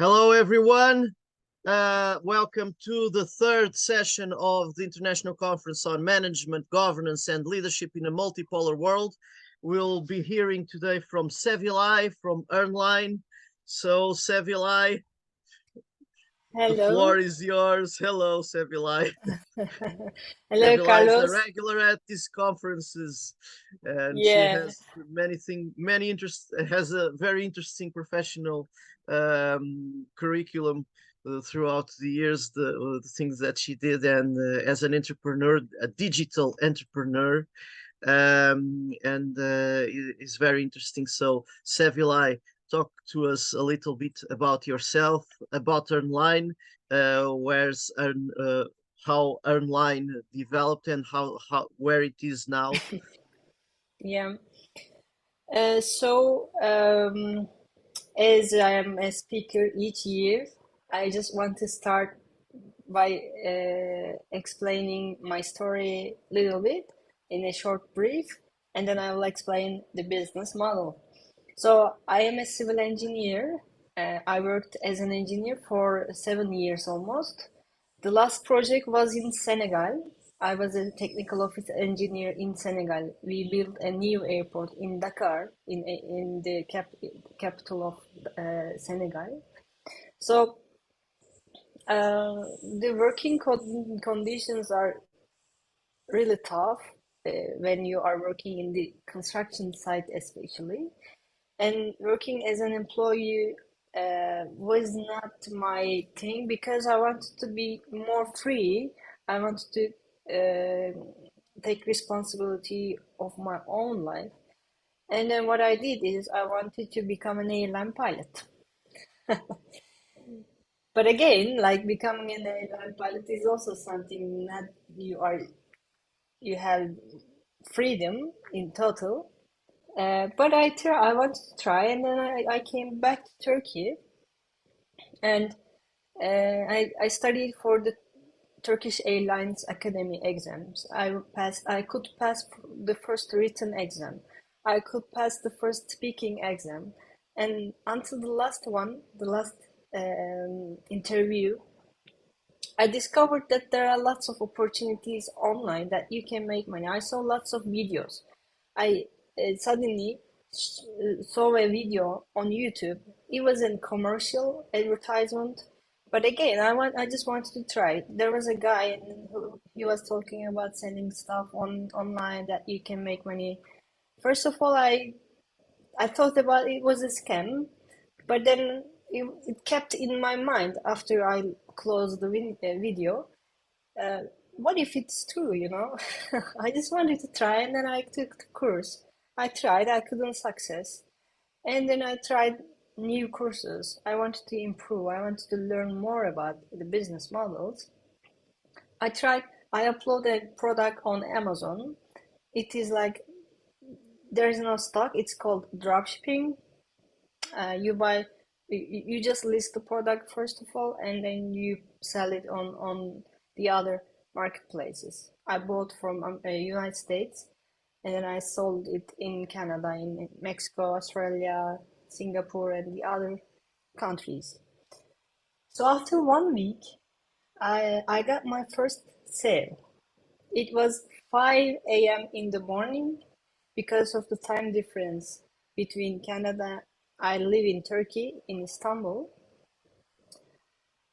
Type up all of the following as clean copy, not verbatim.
Hello, everyone. Welcome to the third session of the International Conference on Management, Governance, and Leadership in a Multipolar World. We'll be hearing today from Sevilay, from Earnline. So, Sevilay, the Hello. floor is yours. Hello, Sevilay. Hello, Sevilay is a Carlos. regular at these conferences, and she Yeah, has has a very interesting professional curriculum throughout the years, the things that she did, and as an entrepreneur, a digital entrepreneur, and is very interesting. So, Sevilay, talk to us a little bit about yourself, about Earnline, where's how Earnline developed and how where it is now. yeah. As I am a speaker each year, I just want to start by explaining my story a little bit in a short brief, and then I will explain the business model. So, I am a civil engineer. I worked as an engineer for 7 years almost. The last project was in Senegal. I was a technical office engineer in Senegal. We built a new airport in Dakar, in the capital of Senegal. So the working conditions are really tough when you are working in the construction site, especially. And working as an employee was not my thing because I wanted to be more free. I wanted to take responsibility of my own life. And then what I did is I wanted to become an airline pilot. But again, like becoming an airline pilot is also something that you have freedom in total. But I wanted to try, and then I came back to Turkey, and I studied for the Turkish Airlines Academy exams. I could pass the first written exam. I could pass the first speaking exam, and until the last one, the last interview, I discovered that there are lots of opportunities online that you can make money. I saw lots of videos. I suddenly saw a video on YouTube. It was a commercial advertisement, but again, I just wanted to try. There was a guy and who he was talking about selling stuff online that you can make money. First of all, I thought about it was a scam, but then it kept in my mind after I closed the video. Uh, what if it's true, you know? I just wanted to try, and then I took the course. I tried, I couldn't success. And then I tried new courses. I wanted to improve. I wanted to learn more about the business models. I tried, I uploaded a product on Amazon. It is like there is no stock. It's called dropshipping. You buy, you just list the product first of all, and then you sell it on the other marketplaces. I bought from United States, and then I sold it in Canada, in Mexico, Australia, Singapore, and the other countries. So after 1 week, I got my first sale. It was 5 a.m. in the morning because of the time difference between Canada. I live in Turkey, in Istanbul.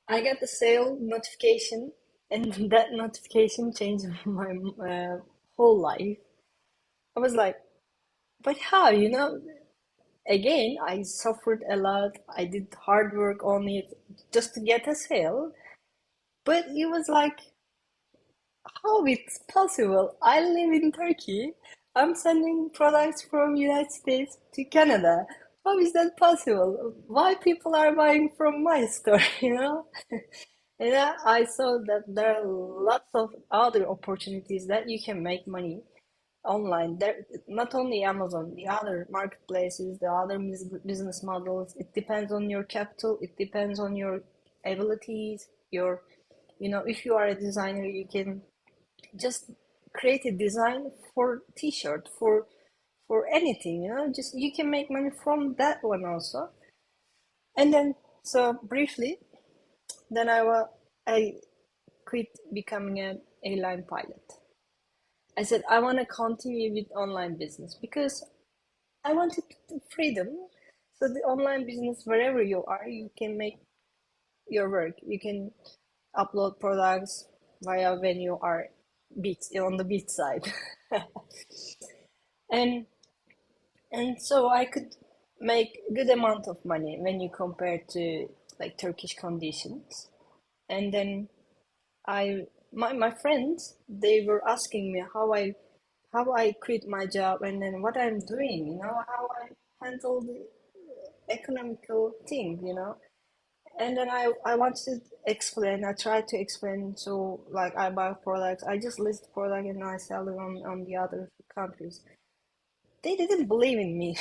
I got the sale notification, and that notification changed my whole life. I was like, but how, you know? Again, I suffered a lot. I did hard work on it just to get a sale. But it was like, how it's possible? I live in Turkey. I'm sending products from United States to Canada. How is that possible? Why people are buying from my store, you know? And I saw that there are lots of other opportunities that you can make money online. There, not only Amazon, the other marketplaces, the other business models. It depends on your capital. It depends on your abilities. If you are a designer, you can just create a design for t-shirt, for anything. Just you can make money from that one also. And then So briefly, then I quit becoming an airline pilot. I said I want to continue with online business because I wanted freedom. So the online business, wherever you are, you can make your work. You can upload products via when you are beach on the beach side, and so I could make good amount of money when you compare to like Turkish conditions. And then my friends, they were asking me how I quit my job and then what I'm doing, how I handle the economical thing, And then I wanted to explain, I tried to explain, so like I buy products, I just list product and I sell it on the other countries. They didn't believe in me.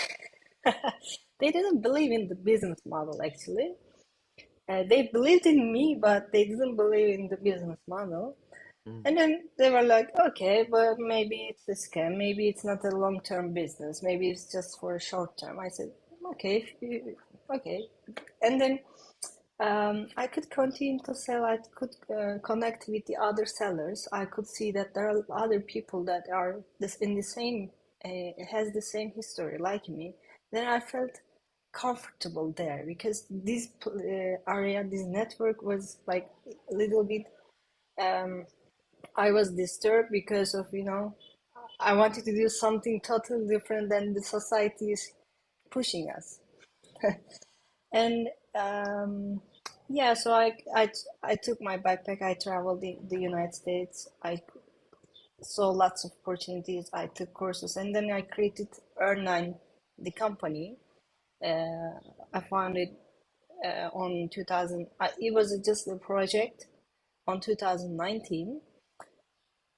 They didn't believe in the business model actually. They believed in me, but they didn't believe in the business model. Mm. And then they were like, okay, but maybe it's a scam. Maybe it's not a long-term business. Maybe it's just for a short term. I said, okay, okay. And then I could continue to sell. I could connect with the other sellers. I could see that there are other people that are this in the same has the same history like me. Then I felt comfortable there because this area, this network was like a little bit. Um, I was disturbed because of I wanted to do something totally different than the society is pushing us. And yeah, so I took my backpack. I traveled the United States. I saw lots of opportunities. I took courses, and then I created Earnline, the company. Uh, I found it on 2000. It was just a project on 2019.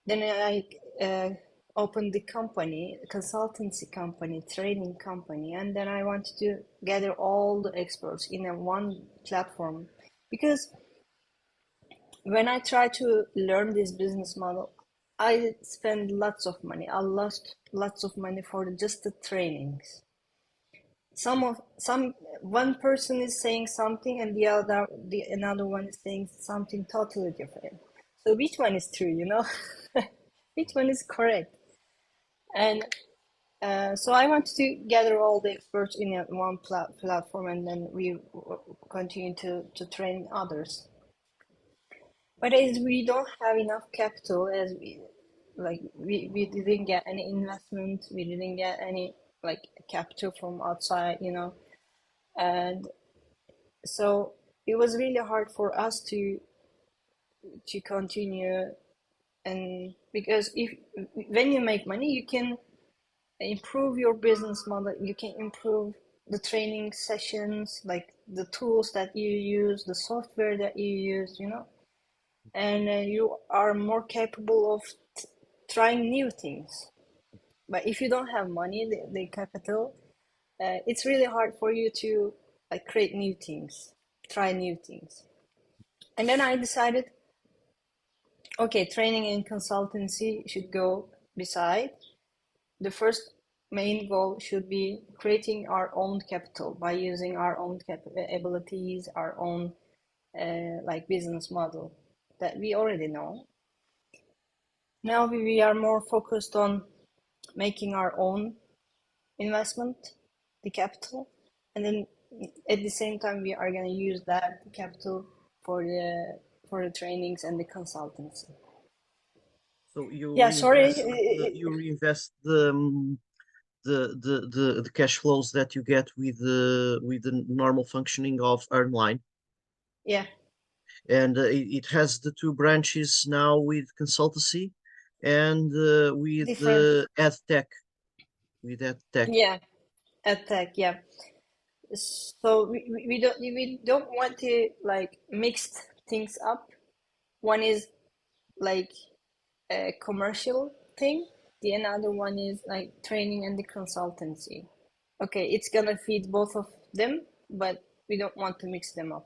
Then I opened the company, consultancy company, training company, and then I wanted to gather all the experts in a one platform because when I try to learn this business model, I spend lots of money. I lost lots of money for just the trainings. Some one person is saying something and the another one is saying something totally different. So which one is true, Which one is correct? And so I wanted to gather all the experts in one platform, and then we continue to train others. But as we don't have enough capital, as we didn't get any investment, we didn't get any like capital from outside, and so it was really hard for us to continue. And because if when you make money, you can improve your business model, you can improve the training sessions, like the tools that you use, the software that you use, and you are more capable of trying new things. But if you don't have money, the capital, it's really hard for you to like create new things, try new things. And then I decided, okay, training and consultancy should go beside. The first main goal should be creating our own capital by using our own abilities, our own like business model that we already know. Now we are more focused on making our own investment, the capital, and then at the same time we are going to use that capital for the trainings and the consultancy. So Yeah, sorry. you reinvest the cash flows that you get with the normal functioning of Earnline, Yeah, and it has the two branches now with consultancy and with different. with ed tech. Yeah, attack. Yeah. So we don't want to like mix things up. One is like a commercial thing. The another one is like training and the consultancy. Okay, it's gonna feed both of them, but we don't want to mix them up.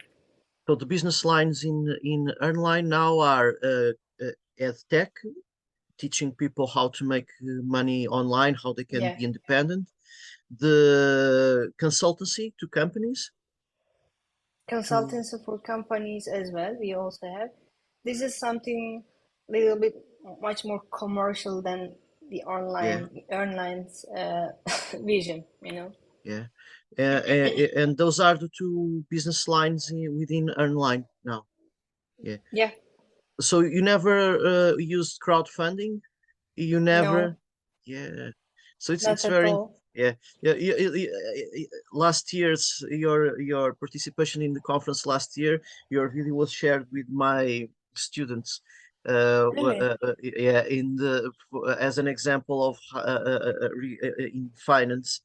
So the business lines in Earnline now are ed tech, teaching people how to make money online, how they can Yeah, be independent. The consultancy to companies to consultancy for companies as well. We also have. This is something little bit much more commercial than the yeah, online Earnline's vision, you know. yeah. And those are the two business lines within Earnline now. Yeah. Yeah, So you never used crowdfunding? You never, no, yeah. So it's not at very, all. yeah, yeah. Last year's your participation in the conference last year, your video was shared with my students. Really? Yeah, as an example of in finance,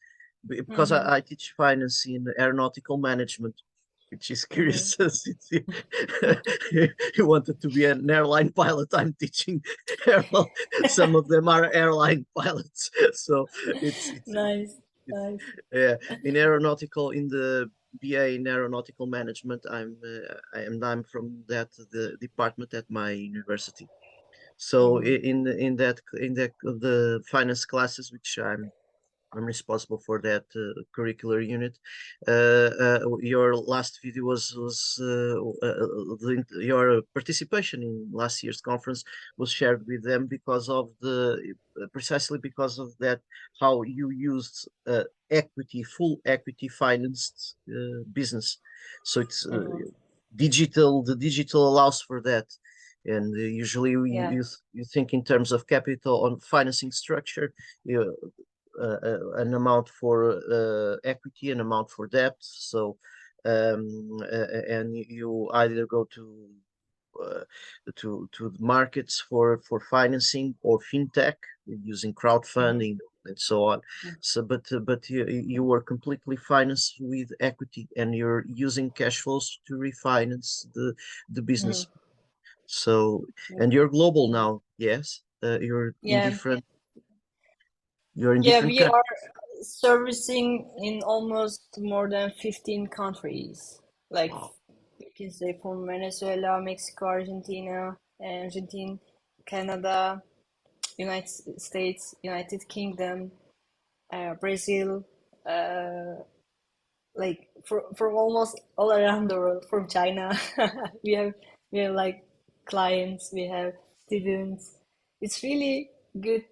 because Mm-hmm. I teach finance in aeronautical management, which is Mm-hmm. curious. Since you wanted to be an airline pilot, I'm teaching airline. Some of them are airline pilots, so Nice, it's nice. yeah. In aeronautical, in the BA in aeronautical management, I'm from the department at my university. So Mm-hmm. in that the finance classes, which I'm responsible for that curricular unit. Your last video your participation in last year's conference was shared with them because of the precisely because of that how you used full equity financed business. So it's Mm-hmm. digital. The digital allows for that. And usually Yeah. you think in terms of capital on financing structure, you an amount for equity, an amount for debt. So, and you either go uh, to the markets for financing or fintech using Mm-hmm. crowdfunding and so on. So, but you were completely financed with equity, and you're using cash flows to refinance the business. Mm-hmm. So, and you're global Yeah. now, yes. Yeah. You're in Yeah, different we countries. are servicing in almost more than 15 countries. Like Wow. you can say from Venezuela, Mexico, Argentina, Canada, United States, United Kingdom, Brazil, uh, like from almost all around the world, from China. We have we have like clients, we have students. It's really good.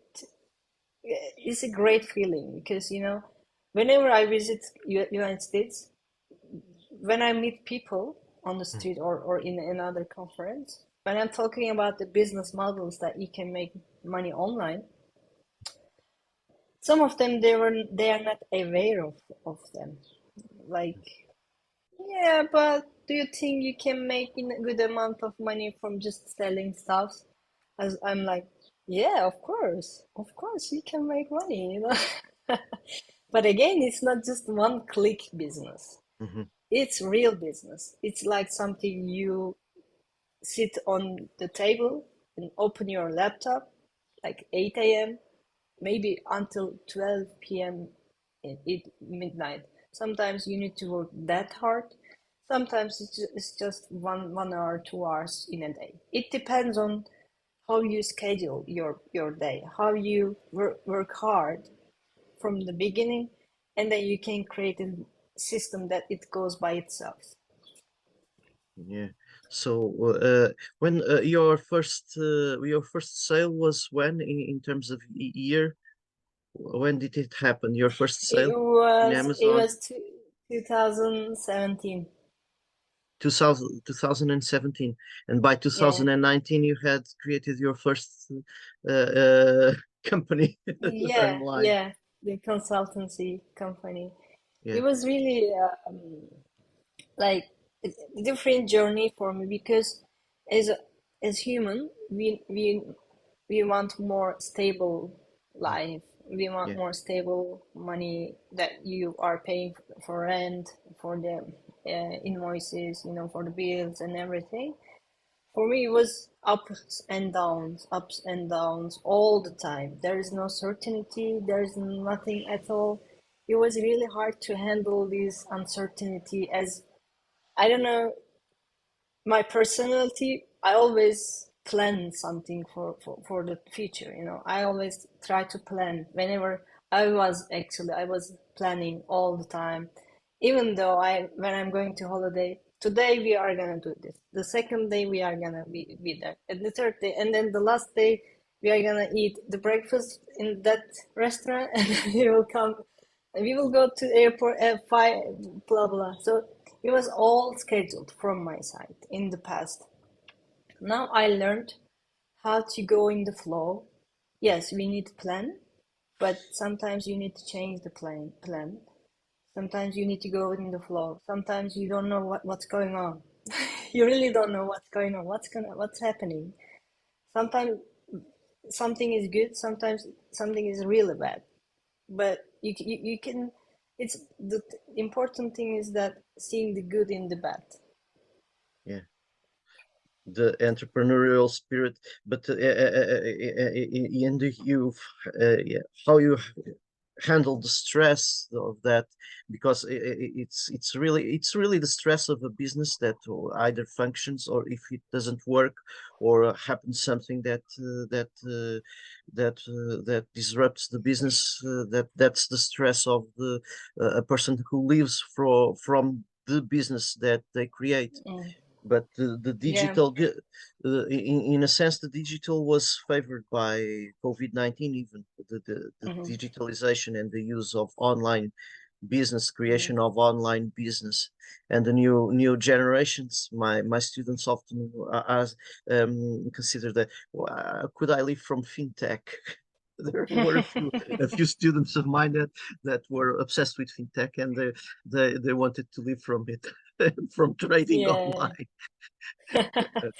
It's a great feeling because whenever I visit United States, when I meet people on the street or in another conference, when I'm talking about the business models that you can make money online, some of them they are not aware of them. Like, yeah, but do you think you can make a good amount of money from just selling stuff? As I'm like, yeah, of course you can make money. But again, it's not just one click business. Mhm. It's real business. It's like something you sit on the table and open your laptop like 8 a.m., maybe until 12 p.m. in midnight. Sometimes you need to work that hard. Sometimes it's just 1 hour, 2 hours in a day. It depends on how you schedule your day, how you work hard from the beginning, and then you can create a system that it goes by itself. Yeah. So, when your first sale was when in terms of year? When did it happen? Your first It sale in was it Amazon? was 2017. 2017, and by Yeah. 2019 you had created your first company Yeah, online. yeah, the consultancy company. It Yeah. was really like a different journey for me because as as human, we want more stable Mm. life. We want Yeah. more stable money that you are paying for rent, for the invoices, for the bills and everything. For me, it was ups and downs all the time. There is no certainty, there is nothing at all. It was really hard to handle this uncertainty as I don't know, my personality, I always plan something for the future, I always try to plan. Whenever I was planning all the time. Even though when I'm going to holiday, today we are gonna do this. The second day we are gonna be there. And the third day, and then the last day we are gonna eat the breakfast in that restaurant, and then we will come. And we will go to the airport at 5, blah blah. So it was all scheduled from my side in the past. Now I learned how to go in the flow. Yes, we need to plan, but sometimes you need to change the plan. Sometimes you need to go in the flow. Sometimes you don't know what's going on. You really don't know what's going on, what's happening. Sometimes something is good, sometimes something is really bad. But you can, it's the important thing is that seeing the good in the bad. Yeah, the entrepreneurial spirit, but and you, yeah, how you handle the stress of that, because it's really the stress of a business that either functions, or if it doesn't work, or happens something that disrupts the business, that's the stress of a person who lives from the business that they create. Mm. But the Yeah. digital, in a sense, the digital was favored by COVID-19, even the Hmm. digitalization and the use of online business, Hmm. creation of online business, and the new generations. My students often consider that, could I live from fintech? There were a few students of mine that were obsessed with fintech, and they wanted to live from it, from trading Yeah. online. Yeah.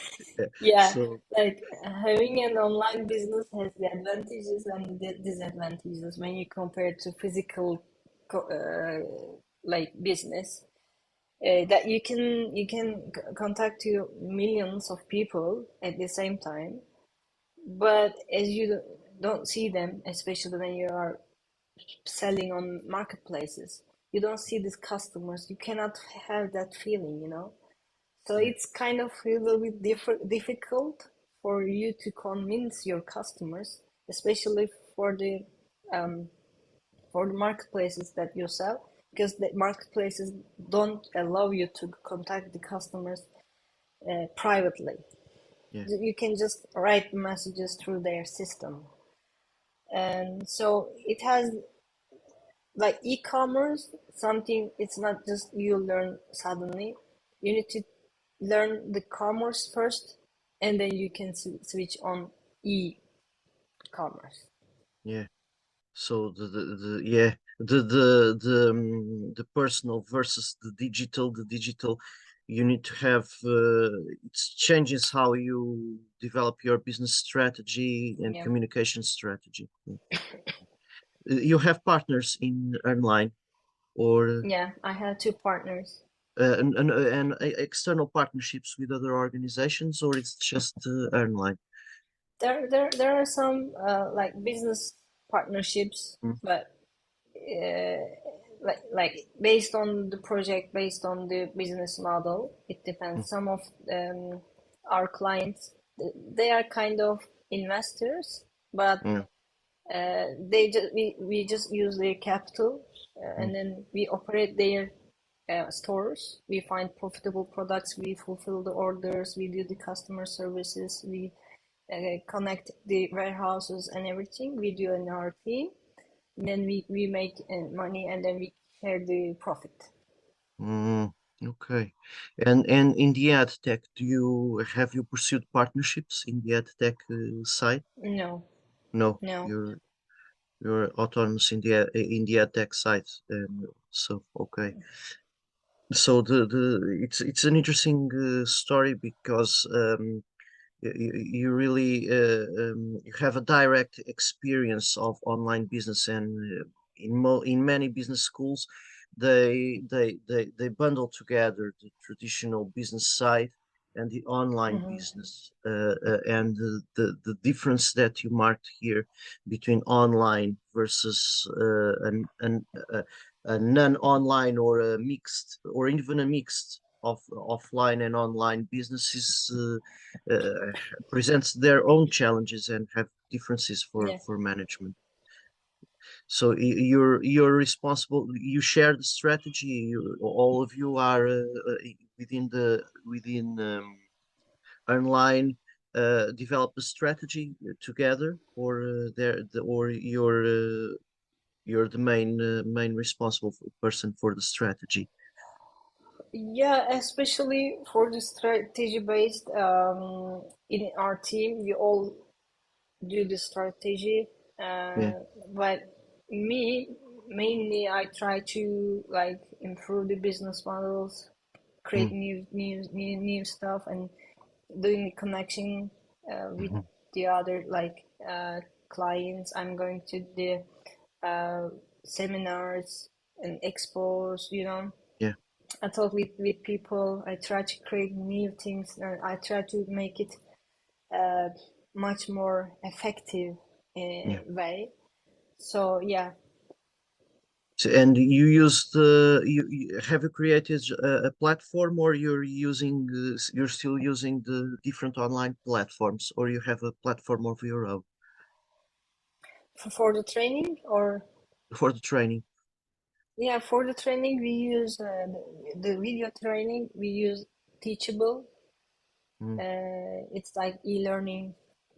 Yeah, So like having an online business has the advantages and the disadvantages when you compare it to physical like business. That you can contact to millions of people at the same time, but as you don't see them, especially when you are selling on marketplaces, you don't see these customers. You cannot have that feeling. So yeah, it's kind of a little bit difficult for you to convince your customers, especially for the um, for the marketplaces that you sell, because the marketplaces don't allow you to contact the customers privately. yeah, You can just write messages through their system, and so it has like e-commerce. Something it's not just you learn suddenly. You need to learn the commerce first, and then you can switch on e-commerce. yeah. So the yeah, the personal versus the digital, you need to have, it changes how you develop your business strategy and Yeah, communication strategy. Yeah. You have partners in Earnline, or yeah. I have two partners. and external partnerships with other organizations, or it's just Earnline? There are some like business partnerships, Mm, but uh, like based on the project, based on the business model, it mm, depends. Some of our clients, they are kind of investors, but mm, we just use their capital, mm, and then we operate their stores. We find profitable products, we fulfill the orders, we do the customer services, we connect the warehouses and everything. We do in our team. And then we make money, and then we share the profit. mm. Okay. And in the ad tech, have you pursued partnerships in the ad tech side? No, No, no. you're autonomous in the ad tech side. So okay. So it's an interesting story, because you really, you have a direct experience of online business, and in many business schools, they bundle together the traditional business side and the online Hmm. business, and the difference that you marked here between online versus a non-online, or a mixed, or even a mixed of offline and online businesses, presents their own challenges and have differences for Yeah. management. So you're responsible. You share the strategy. All of you are within Earnline develop a strategy together, or or you're the main responsible person for the strategy? Yeah, especially for the strategy based in our team, we all do the strategy. Yeah. But me, mainly, I try to like improve the business models, create Mm, new stuff, and doing the connection with mhm. the other like clients. I'm going to the uh, seminars and expos, you know. Yeah. I talk with people. I try to create new things, and I try to make it uh, much more effective Yeah. way. So yeah, So, and you use you have you created a platform, or you're still using the different online platforms, or you have a platform of your own for the training or for the training? yeah, for the training we use the video training. We use Teachable. Mm, It's like e-learning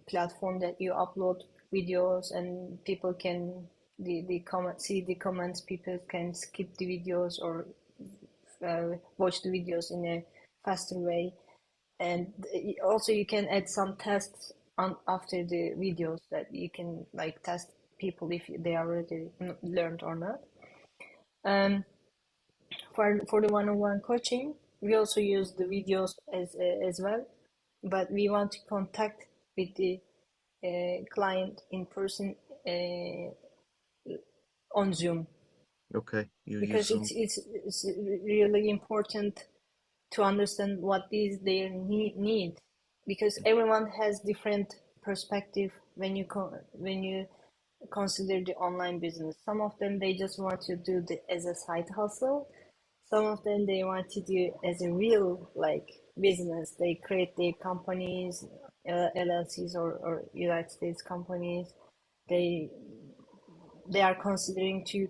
platform that you upload videos and people can the comment see the comments. People can skip the videos or watch the videos in a faster way. And also you can add some tests on after the videos that you can like test people if they already learned or not. Um, for the one-on-one coaching, we also use the videos as well, but we want to contact with the client in person uh, on Zoom okay, you use because Zoom. it's really important to understand what is their need because everyone has different perspective when when you consider the online business. Some of them they just want to do the as a side hustle. Some of them they want to do as a real like business. They create their companies, LLCs or United States companies. They they are considering to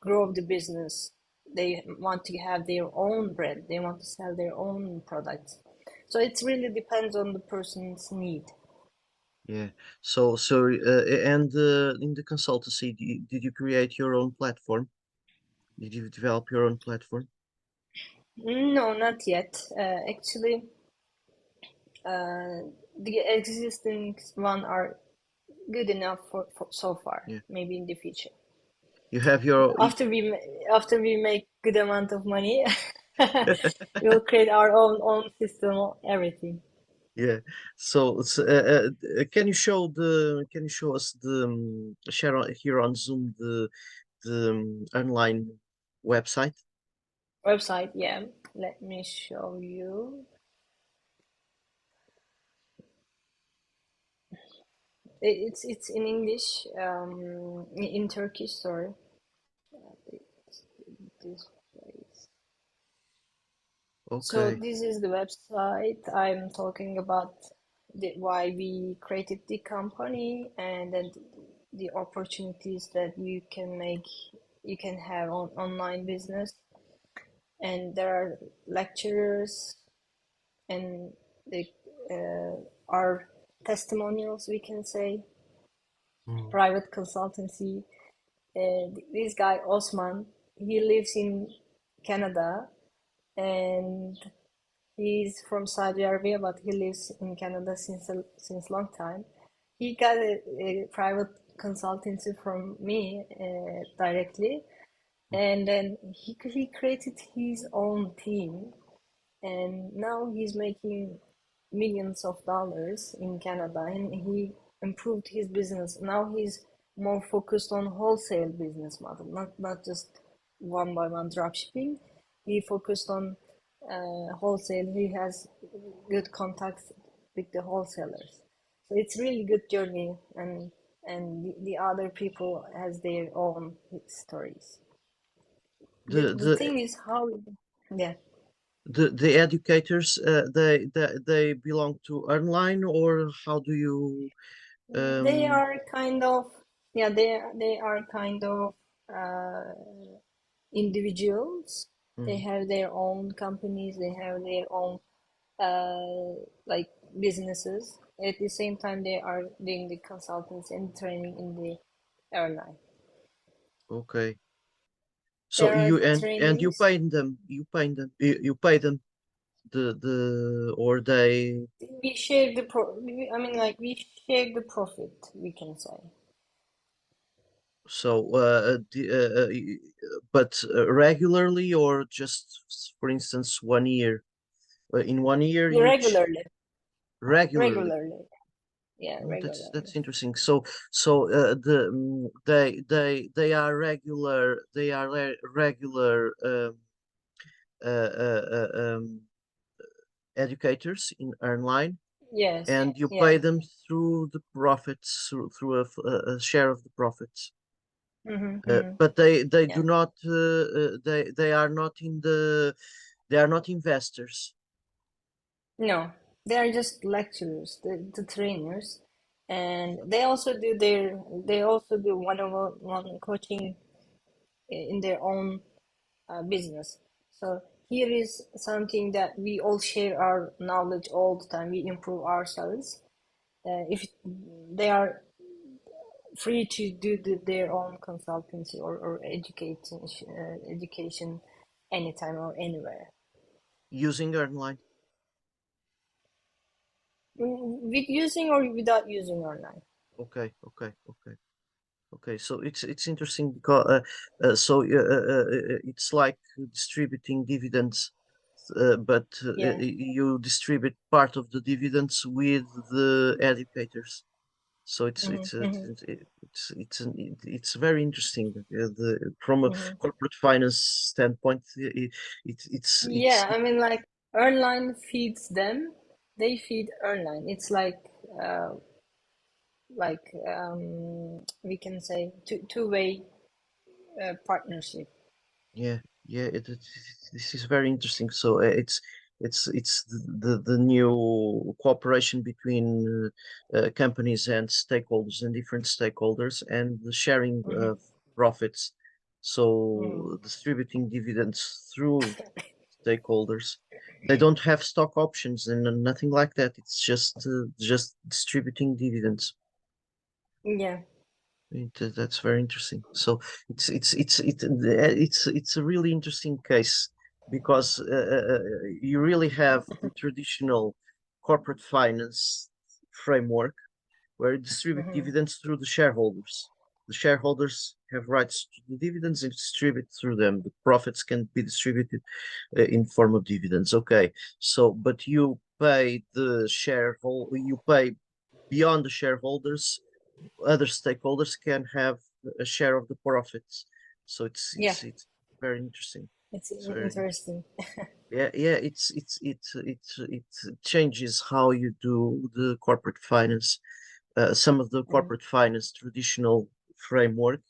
grow the business. They want to have their own brand. They want to sell their own products. So it really depends on the person's need. Yeah. And in the consultancy, did you create your own platform? Did you develop your own platform? No, not yet. Actually, uh, the existing one are good enough for so far. Yeah. Maybe in the future, You have your after we make good amount of money, we'll create our own system, everything. yeah. Can you show us the share here on Zoom the online website? Website, yeah. Let me show you. It's in English, in Turkish, sorry. This place. So Okay. this is the website I'm talking about why we created the company and then the opportunities that you can have on online business. And there are lecturers and the are testimonials, we can say, Mm. private consultancy. This guy Osman, he lives in Canada and he's from Saudi Arabia, but he lives in Canada since long time. He got a private consultancy from me directly, and then he created his own team, and now he's making millions of dollars in Canada, and he improved his business. Now he's more focused on wholesale business model, not just one by one dropshipping. He focused on wholesale. He has good contacts with the wholesalers. So it's really good journey, and the other people has their own stories. The The the thing is how, yeah. the educators they belong to Earnline, or how do you They um are kind of, yeah, they are kind of uh, individuals. They Mm. have their own companies, they have their own like businesses. At the same time, they are doing the consultants and training in the airline. Okay. So There are you and you trainings. you pay them the or they. We share the I mean, like we share the profit, we can say. So, but regularly or just, for instance, 1 year? In 1 year, you Regularly, regularly. regularly, yeah, Oh, regularly. that's interesting. So they are regular. They are regular educators in Earnline, Yes, and you yeah. pay them through the profits, through a share of the profits. Mm-hmm. But they do Yeah. not. They are not in the. They are not investors. No, they are just lecturers, the trainers, and they also do one-on-one coaching in their own business. So here is something that we all share our knowledge all the time. We improve ourselves. If they are free to do their own consultancy or education anytime or anywhere. Using Earnline. With using or without using online. Okay. So it's interesting because it's like distributing dividends, but Yeah. you distribute part of the dividends with the educators. So Hmm. Hmm. it's very interesting. From a Hmm. corporate finance standpoint, it's Yeah, I mean, like Earnline feeds them, they feed Earnline. It's uh, we can say two-way partnership. Yeah, this is very interesting. So it's the new cooperation between companies and stakeholders and different stakeholders and the sharing Hmm. of profits. Hmm. So distributing dividends through stakeholders. They don't have stock options and nothing like that. It's just distributing dividends. Yeah. That's very interesting. So it's a really interesting case because you really have the traditional corporate finance framework where you distribute Hmm. dividends through the shareholders. The shareholders have rights to the dividends and distribute through them. The profits can be distributed in form of dividends. Okay, so but you pay beyond the shareholders, other stakeholders can have a share of the profits. So Yeah, it's very interesting. it's It's very interesting. interesting. Yeah. It changes how you do the corporate finance. Some of the Mm. corporate finance traditional framework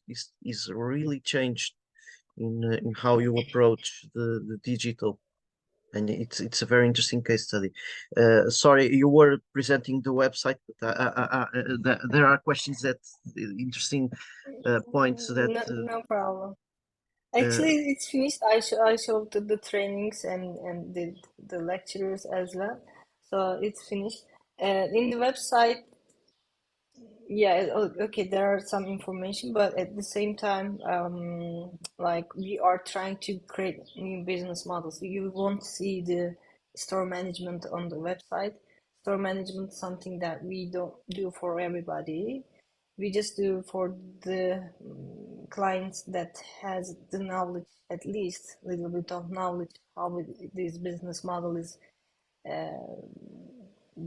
is really changed in how you approach the digital. And it's a very interesting case study. Sorry, you were presenting the website, but there are questions that interesting points that No, no problem. uh, Actually, it's finished. I showed the trainings and the lectures as well. So it's finished. In the website, yeah, okay, there are some information, but at the same time, like we are trying to create new business models. You won't see the store management on the website. Store management is something that we don't do for everybody. We just do for the clients that has the knowledge, at least a little bit of knowledge how this business model is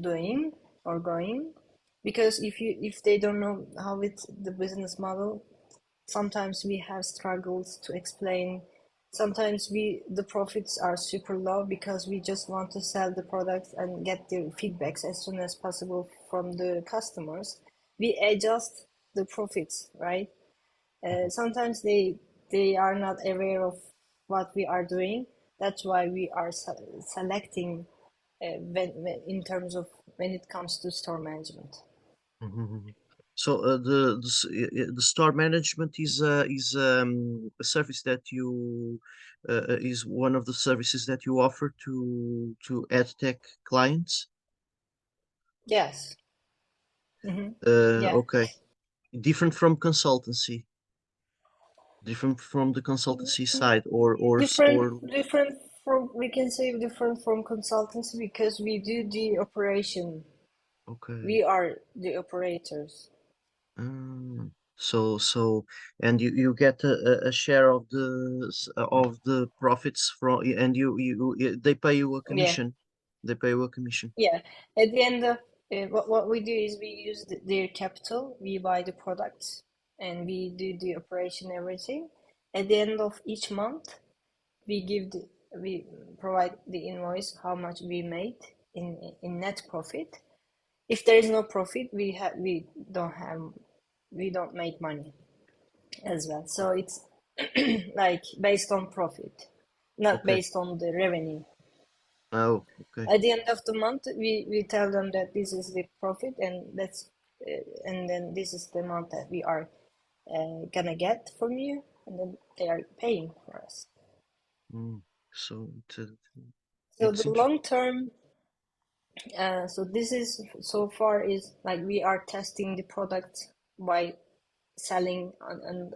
doing or going, because if they don't know how it's the business model, sometimes we have struggles to explain. Sometimes the profits are super low because we just want to sell the products and get the feedbacks as soon as possible from the customers. We adjust the profits, right? Sometimes they are not aware of what we are doing. That's why we are selecting in terms of when it comes to store management. Mhm. So the store management is a service that you is one of the services that you offer to EdTech clients. Yes. Hmm. Yeah. Okay, different from consultancy, different from the consultancy side, Different, or different from, we can say different from consultancy because we do the operation. okay. We are the operators. So and you get a share of of the profits from, and they pay you a Yeah. commission. They pay you a commission. Yeah. At the end of what we do is we use their capital, we buy the products, and we do the operation, everything. At the end of each month, we give we provide the invoice how much we made in net profit. If there is no profit, we don't make money as well. So it's like based on profit, not Okay. based on the revenue. Oh, okay. At the end of the month, we tell them that this is the profit, and then this is the amount that we are gonna get from you, and then they are paying for us. Mm. So So it's the interesting. long term, so this is so far is like we are testing the product by selling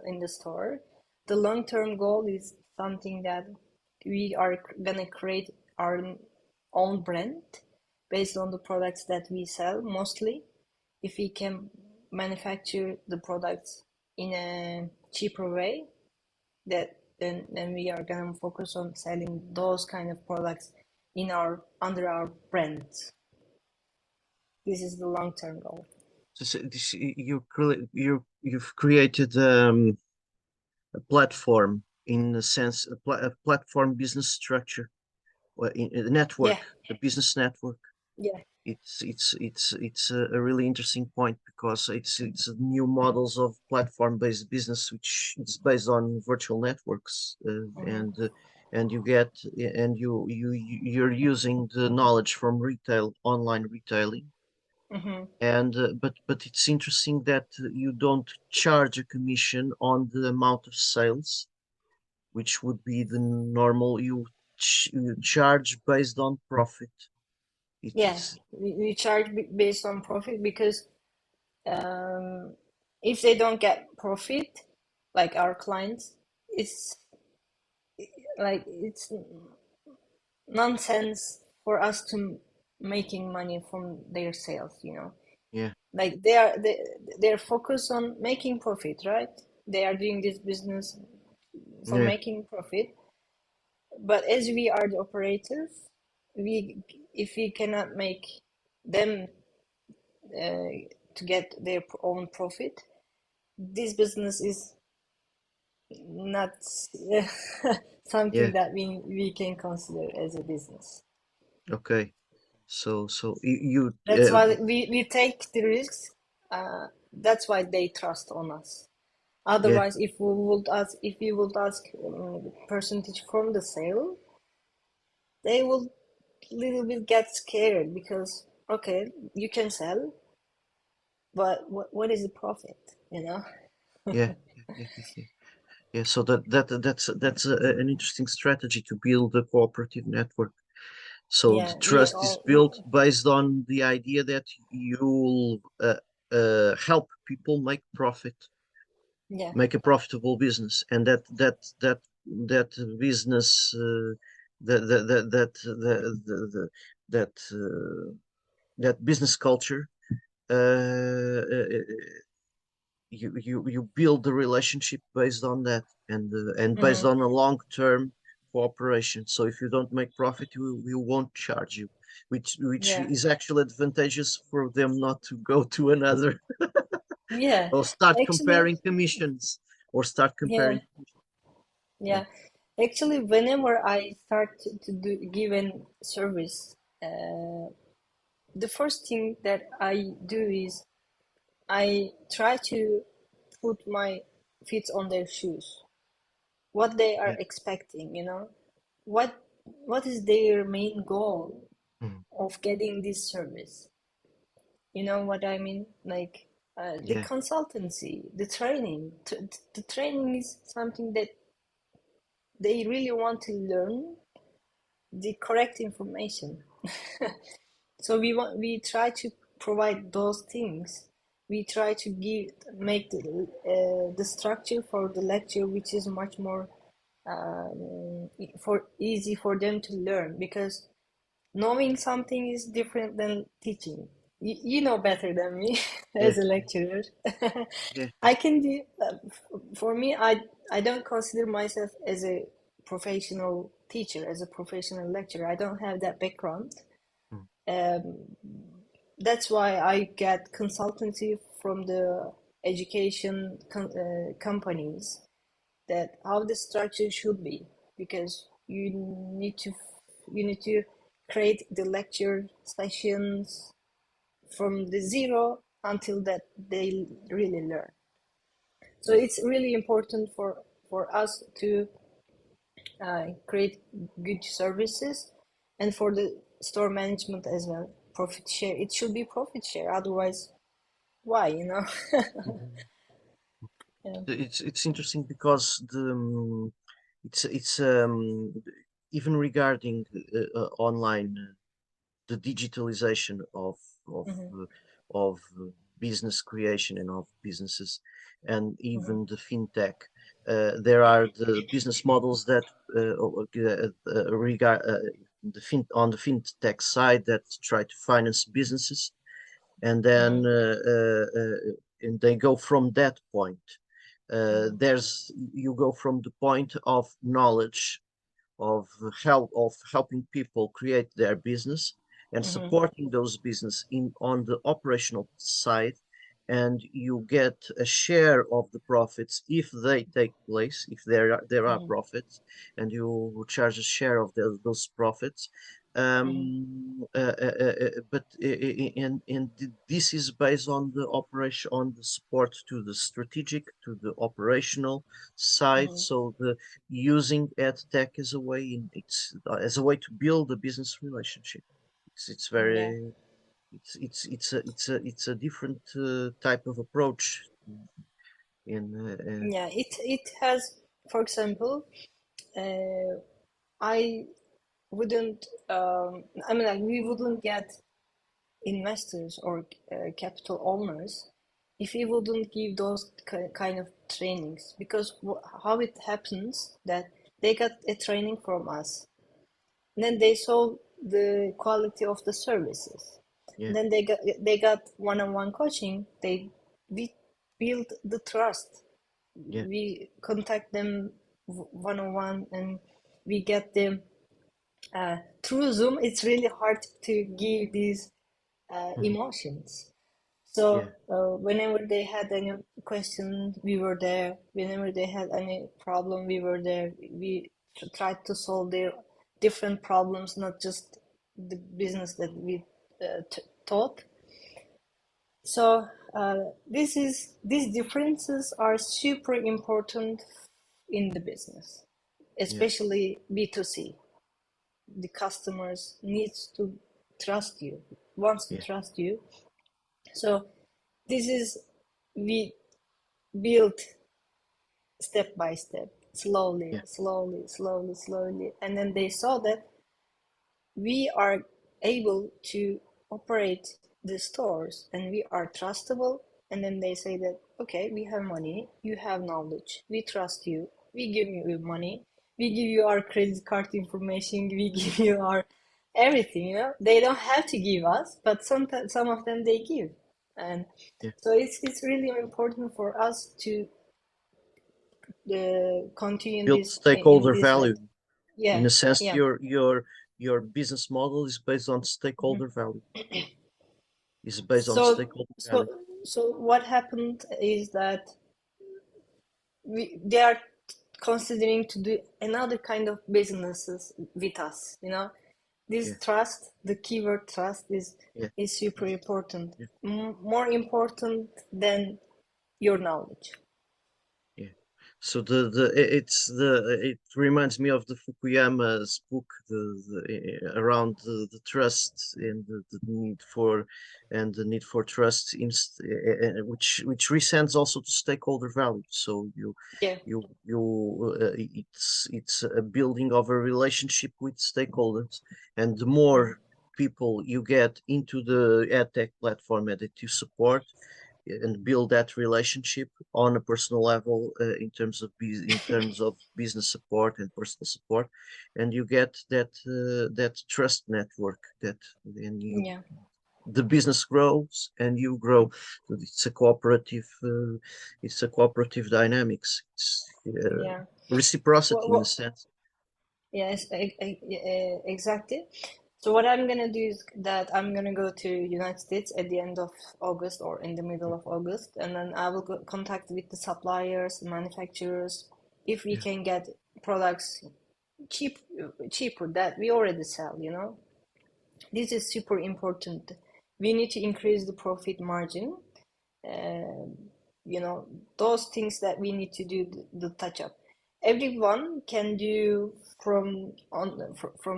in the store. The long term goal is something that we are gonna create our own brand based on the products that we sell mostly. If we can manufacture the products in a cheaper way, that then we are gonna focus on selling those kind of products in our under our brand. This is the long term goal. You've created a platform, in a sense, a platform business structure, or in a network, Yeah, a business network. yeah. It's a really interesting point, because it's new models of platform-based business, which is based on virtual networks, Hmm. and you get, and you're using the knowledge from online retailing, Hmm. and but it's interesting that you don't charge a commission on the amount of sales, which would be the normal. You charge based on profit. Yeah, It's we charge based on profit because um, if they don't get profit, like our clients, it's it's nonsense for us to making money from their sales, you know. Yeah, Like they're focused on making profit, right? They are doing this business for yeah, making profit. But as we are the operators, we if we cannot make them to get their own profit, this business is not something yeah. that we can consider as a business. Okay. So you, That's why we take the risks. That's why they trust on us. yeah, Otherwise, if we would ask percentage from the sale, they will little bit get scared because okay, you can sell, but what is the profit? You know? yeah, yeah. Yeah, so that's an interesting strategy to build a cooperative network. So the Yeah, we trust is all built based on the idea that you'll help people yeah. make a profitable business, and that business, that that business culture, you build the relationship based on that, and based Hmm. on a long-term cooperation. So if you don't make profit, we won't charge you, which Yeah, is actually advantageous for them not to go to another, yeah. or start Actually, comparing commissions, or start yeah, comparing. Yeah, yeah. Actually, whenever I start to do given service, the first thing that I do is I try to put my feet on their shoes. What they are yeah. expecting, you know? What what is their main goal Mhm. of getting this service? You know what I mean? Like, The yeah, consultancy, the training. The training is something that they really want to learn the correct information. So we try to provide those things. We try to make the structure for the lecture, which is much more for easy for them to learn, because knowing something is different than teaching. You know better than me yeah, as a lecturer. yeah, I can do, for me, I don't consider myself as a professional teacher, as a professional lecturer. I don't have that background. mm, Um, that's why I get consultancy from the education companies, that how the structure should be, because you need to create the lecture sessions from the zero until that they really learn. So yeah, it's really important for us to create good services, and for the store management as well. Profit share. It should be profit share. Otherwise, why? You know? mhm. Yeah. It's interesting because it's even regarding online the digitalization of Hmm. uh, of business creation and of businesses, and Hmm. even the fintech. There are the business models that regard on the fintech side that try to finance businesses, and then Hmm. and they go from that point. Hmm. There's you go from the point of knowledge of helping people create their business and Hmm. supporting those business in on the operational side, and you get a share of the profits if they take place, if there are Hmm. profits, and you charge a share of those profits. Hmm. And this is based on the operation, on the support to the strategic, to the operational side. Hmm. So the using ed tech as a way as a way to build a business relationship. It's Yeah. very it's a different type of approach in Yeah. It has, for example, uh, I wouldn't. I mean, like, we wouldn't get investors or capital owners if we wouldn't give those kind of trainings, because how it happens that they got a training from us, and then they saw the quality of the services, yeah, and then they got one-on-one coaching. We build the trust. yeah, We contact them one-on-one, and we get them through Zoom. It's really hard to give these mhm, emotions. So yeah, whenever they had any question, we were there. Whenever they had any problem, we were there. We tried to solve their different problems, not just the business that we taught. So these differences are super important in the business, yeah, especially B2C. The customers needs to trust you, wants to yeah, trust you. So this is, we built step by step, slowly, yeah, slowly, slowly, slowly. And then they saw that we are able to operate the stores and we are trustable. And then they say that, okay, we have money, you have knowledge, we trust you, we give you money, we give you our credit card information, we give you our everything, you know. They don't have to give us, but sometimes some of them they give. And yeah. so it's really important for us to continue Build this in stakeholder this way. value. In Yeah, a sense, yeah. your business model is based on Mhm. stakeholder value. Is based on So, stakeholder so, value. so what happened is that they are considering to do another kind of businesses with us. You know, this Yeah, trust, the keyword trust, yeah, is super important, yeah, more important than your knowledge. yeah. So it reminds me of the Fukuyama's book, around the trust and the need for trust which resends also to stakeholder value. So Yeah, it's a building of a relationship with stakeholders, and the more people you get into the edtech platform that you support and build that relationship on a personal level, in terms of business support and personal support, and you get that trust network that then you yeah, the business grows and you grow. So it's a cooperative dynamics. It's yeah. reciprocity in a What, sense. yes, exactly. So what I'm gonna do is that I'm gonna go to United States at the end of August or in the middle of August, and then I will go contact with the suppliers, manufacturers, if we Yeah, can get products cheap, cheaper that we already sell, you know. This is super important. We need to increase the profit margin. Uh, you know, those things that we need to do the touch up. Everyone can do from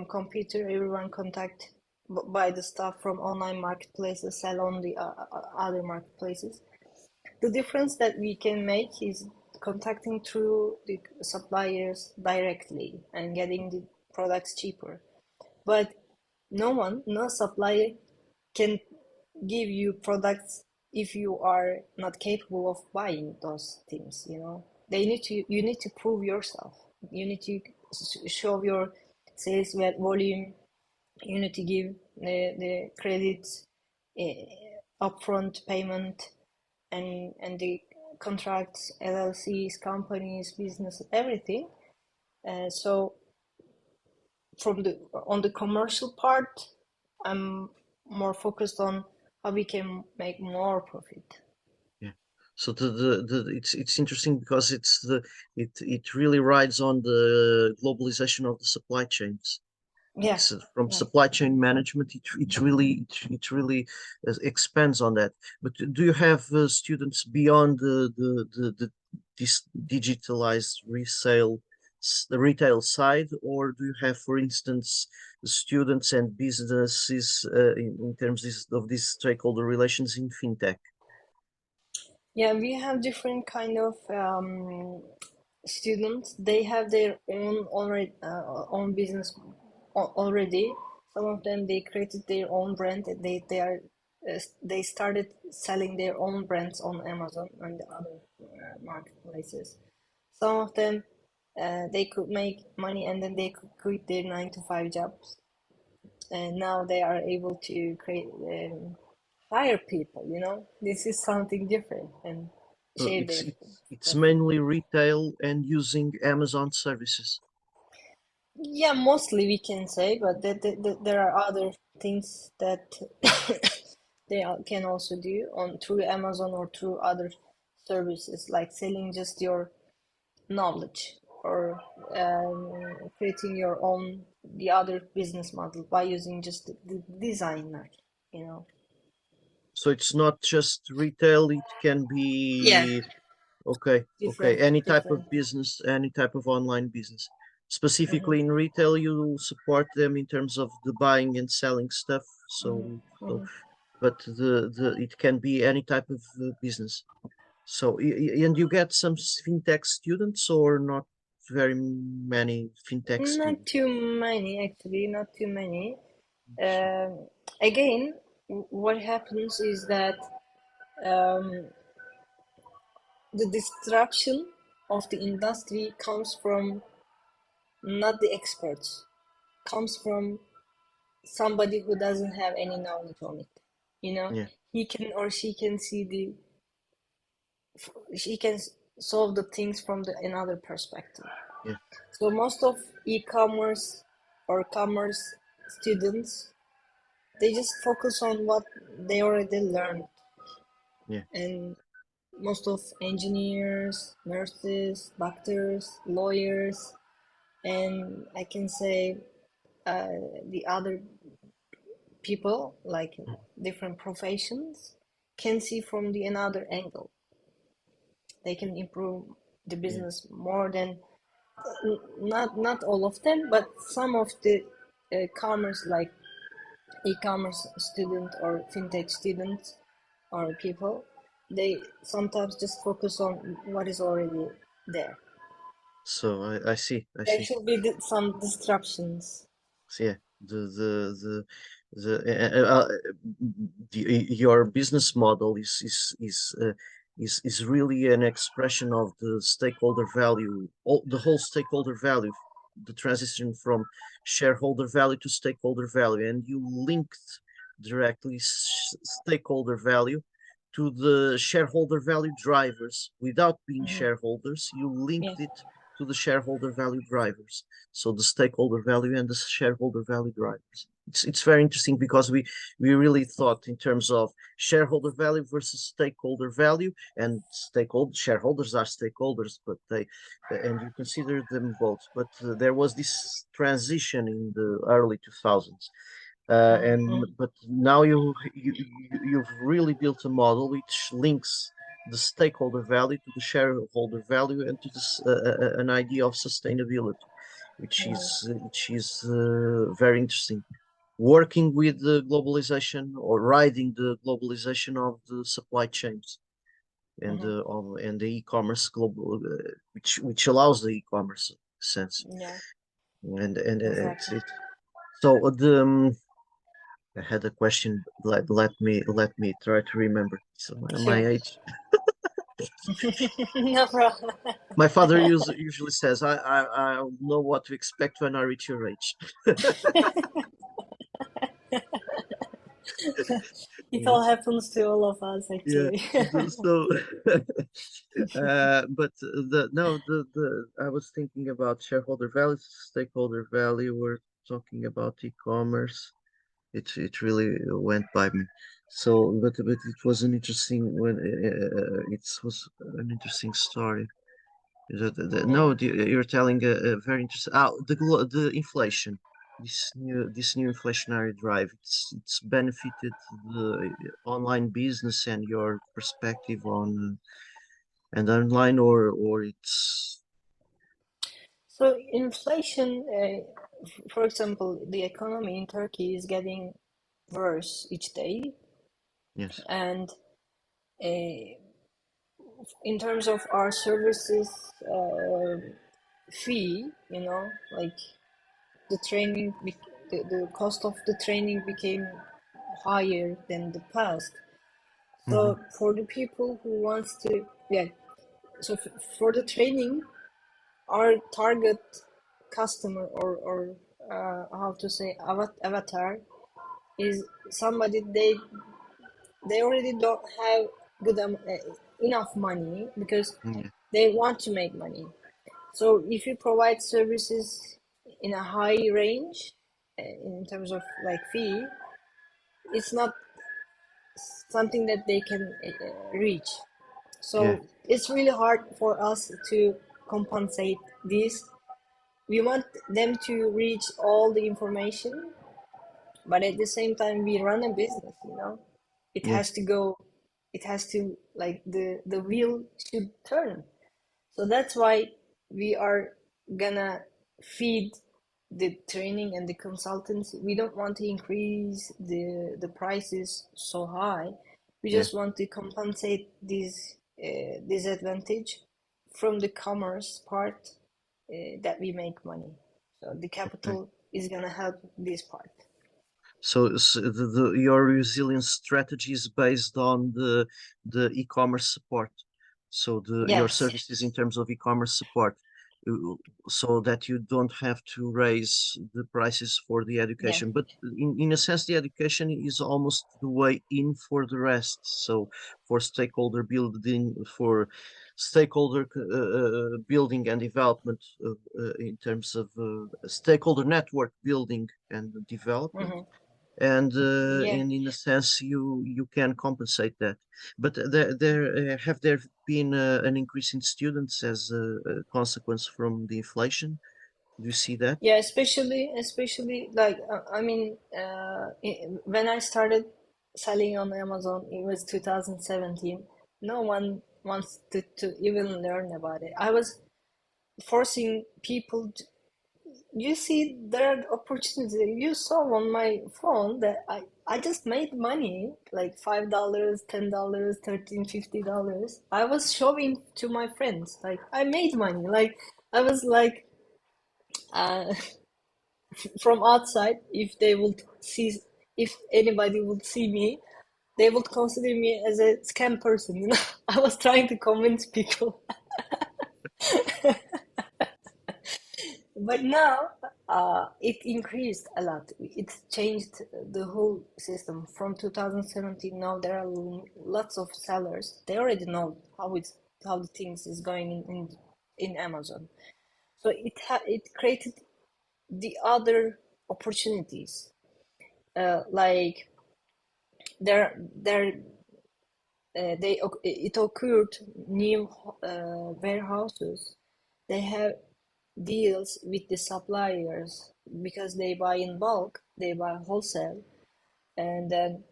computer. Everyone contact buy the stuff from online marketplaces, sell on the other marketplaces. The difference that we can make is contacting through the suppliers directly and getting the products cheaper. But no supplier can give you products if you are not capable of buying those things, you know. You need to prove yourself. You need to show your sales volume. You need to give the credits, upfront payment, and the contracts, LLCs, companies, business, everything. So from the on the commercial part, I'm more focused on how we can make more profit. yeah. So it's interesting because it really rides on the globalization of the supply chains. Yeah, From yeah. supply chain management, it really expands on that. But do you have students beyond this digitalized the retail side, or do you have, for instance, students and businesses in terms of these stakeholder relations in fintech? Yeah, we have different kind of students. They have their own already own business already. Some of them they created their own brand. They started selling their own brands on Amazon and the other marketplaces. Some of them they could make money and then they could quit their 9 to 5 jobs, and now they are able to create hire people. You know, this is something different and Uh, share it's their it's it's profit. mainly retail and using Amazon services. Yeah, mostly we can say, but there are other things that can also do on through Amazon or through other services, like selling just your knowledge or creating your own the other business model by using just the designer, you know. So it's not just retail, it can Yeah, be okay, different, any type of different. business, any type of online business. Hmm. Specifically in retail, you support them in terms of the buying and selling stuff. Hmm. So Hmm. but the it can be any type of business. So and you get some fintech students or not very many fintech Not students. too many, actually, not too many. Again, what happens is that um, the disruption of the industry comes from not the experts, comes from somebody who doesn't have any knowledge on it. You know, Yeah, he can or she can see she can solve the things from another perspective. yeah, So most of e-commerce or commerce students, they just focus on what they already learned, yeah. and most of engineers, nurses, doctors, lawyers, and I can say uh, the other people like different professions can see from the another angle. They can improve the Yeah. business more than not all of them, but some of the commerce, like e-commerce student or fintech students or people, they sometimes just focus on what is already there. So I see, I There see. should be some disruptions. So yeah, the your business model is really an expression of the stakeholder value, the whole stakeholder value, the transition from shareholder value to stakeholder value, and you linked directly stakeholder value to the shareholder value drivers. Without being Hmm. shareholders, you Yeah. linked it to the shareholder value drivers, so the stakeholder value and the shareholder value drivers. It's very interesting because we really thought in terms of shareholder value versus stakeholder value, and stakeholder shareholders are stakeholders, but they and you consider them both. But there was this transition in the early 2000s, and Hmm. but now you've really built a model which links the stakeholder value to the shareholder value and to this an idea of sustainability, which is very interesting. Working with the globalization or riding the globalization of the supply chains Hmm. and the e-commerce global, which allows the e-commerce sense, Yeah, and exactly. it's so the I had a question. Let me try to remember. So my Sure. age. No problem. My father usually says, I know what to expect when I reach your age. It all Yes. happens to all of us, Yeah. actually. So, but the no the I was thinking about shareholder value, stakeholder value. We're talking about e-commerce. It really went by me. So, but it was an interesting when it was an interesting story. Yeah. No, you're telling a very interesting. The inflation, this new inflationary drive. It's benefited the online business and your perspective on and online, or it's So inflation, for example, the economy in Turkey is getting worse each day, yes. and in terms of our services fee, like the training, the cost of the training became higher than the past. Hmm. So for the people who wants to, yeah, so for the training, our target customer or how to say avatar is somebody they already don't have enough money because Yeah, they want to make money. So if you provide services in a high range in terms of like fee, it's not something that they can reach. yeah, So it's really hard for us to compensate this. We want them to reach all the information, but at the same time, we run a business. It yeah, has to go, it has to, like, the wheel should turn. So that's why we are gonna feed the training and the consultancy. We don't want to increase the prices so high. We yeah. just want to compensate this disadvantage from the commerce part that we make money. So the Okay. capital is gonna help this part. So your resilience strategy is based on the e-commerce support. So your Yes. services in terms of e-commerce support, uh, so that you don't have to raise the prices for the Yeah. education. But in a sense, the education is almost the way in for the rest. So for stakeholder building, for stakeholder building and development in terms of stakeholder network building and development, Hmm. Yeah. and in a sense you can compensate that. But there been an increase in students as a consequence from the inflation? Do you see that? Yeah, especially like I mean, when I started selling on Amazon, it was 2017. No one wants to even learn about it. I was forcing people to, you see, there are opportunities. You saw on my phone that I just made money, like $5, $10, 13, $50. I was showing to my friends, like I made money. Like I was like, uh, from outside, if they would see, if anybody would see me, they would consider me as a scam person, you know. I was trying to convince people. But now it increased a lot. It changed the whole system from 2017. Now there are lots of sellers. They already know how the things is going in Amazon. So it created the other opportunities. Like there it occurred new warehouses. They have deals with the suppliers because they buy in bulk, they buy wholesale, and then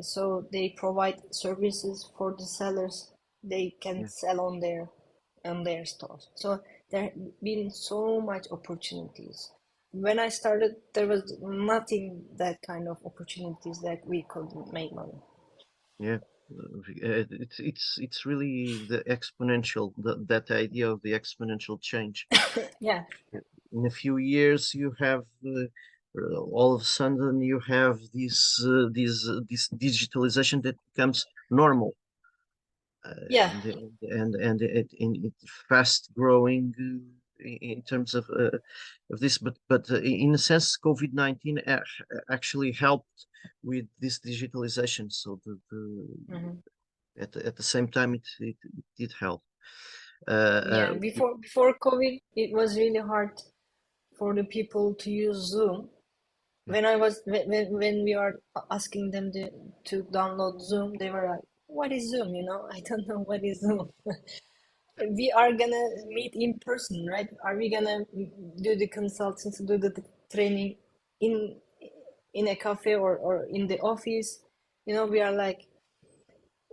so they provide services for the sellers. They can Yeah, sell on their stores. So there have been so much opportunities. When I started, there was nothing that kind of opportunities that we could make money. yeah. It's really the exponential, that idea of the exponential change. Yeah, In a few years, you have all of a sudden you have this digitalization that becomes normal, yeah, and it fast growing in terms of this. But in a sense, COVID-19 actually helped with this digitalization. So mhm. at the same time, it did help. Yeah. Before COVID, it was really hard for the people to use Zoom. Yeah, When we are asking them to download Zoom, they were like, "What is Zoom? You know, I don't know what is Zoom." We are gonna meet in person, right? Are we gonna do the consultancy, do the training in in a cafe or in the office? You know, we are like,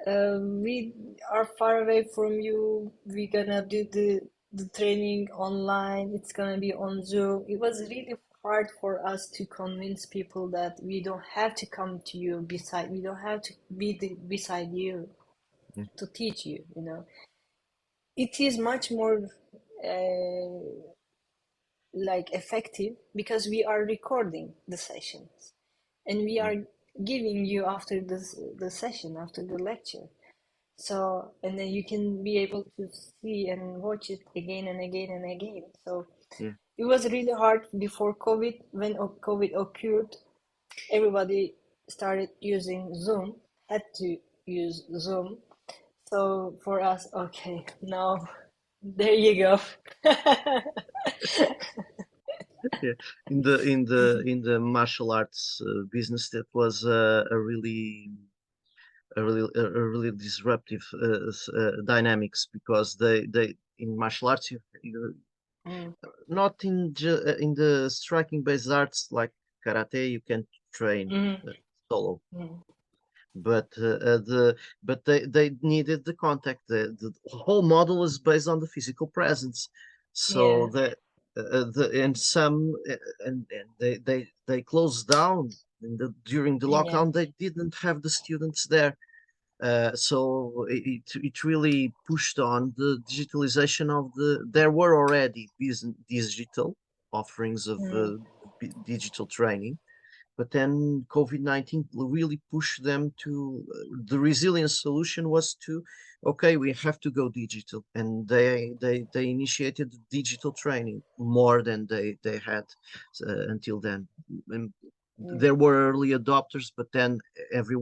we are far away from you. We're gonna do the training online. It's gonna be on Zoom. It was really hard for us to convince people that we don't have to come to you beside. We don't have to be beside you yeah, to teach you. You know, it is much more like effective because we are recording the sessions and we yeah, are giving you after the session after the lecture. So, and then you can be able to see and watch it again and again and again. So yeah. it was really hard before COVID. When COVID occurred, everybody started using Zoom, had to use Zoom. So for us, okay, now there you go. Yeah. In the martial arts business, that was a really disruptive dynamics, because they in martial arts, Mm, not in the striking based arts like karate, you can train mm, solo, mm. but they needed the contact. The whole model is based on the physical presence. So Yeah, the and some and they closed down during the yeah, lockdown. They didn't have the students there. So it really pushed on the digitalization of there were already digital offerings of mm, digital training, but then COVID-19 really pushed them to the resilience solution was to, okay, we have to go digital. And they initiated digital training more than they had until then. And mm, there were early adopters, but then every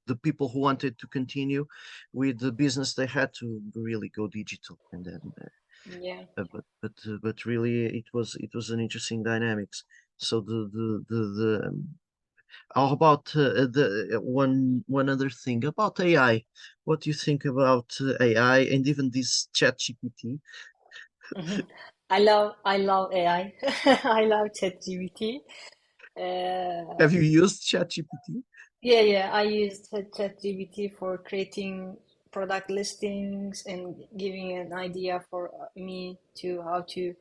the people who wanted to continue with the business, they had to really go digital. And then yeah. but really it was an interesting dynamics. So how about one other thing about AI? What do you think about AI and even this chat GPT? Mhm. I love AI. I love ChatGPT. Uh, Have you used chat GPT? yeah, I used ChatGPT for creating. product listings and giving an idea for me to how to,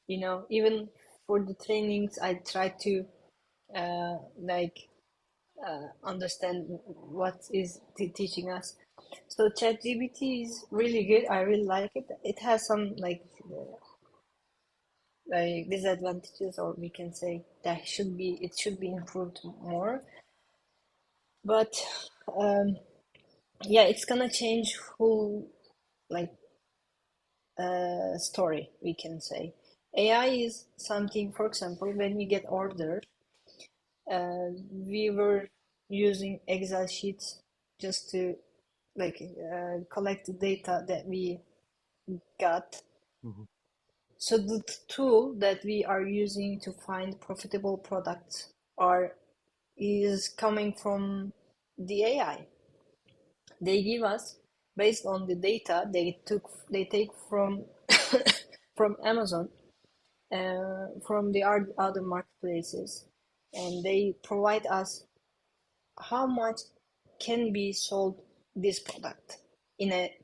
even for the trainings, I try to like understand what is teaching us. So ChatGPT is really good. I really like it. It has some like disadvantages, or we can say that it should be improved more. But um, yeah, it's gonna change whole like story, we can say. AI is something, for example, when we get order, we were using Excel sheets just to collect the data that we got. Mhm. So the tool that we are using to find profitable products are is coming from the AI. They give us based on the data they take from from Amazon, from the other marketplaces, and they provide us how much can be sold this product in a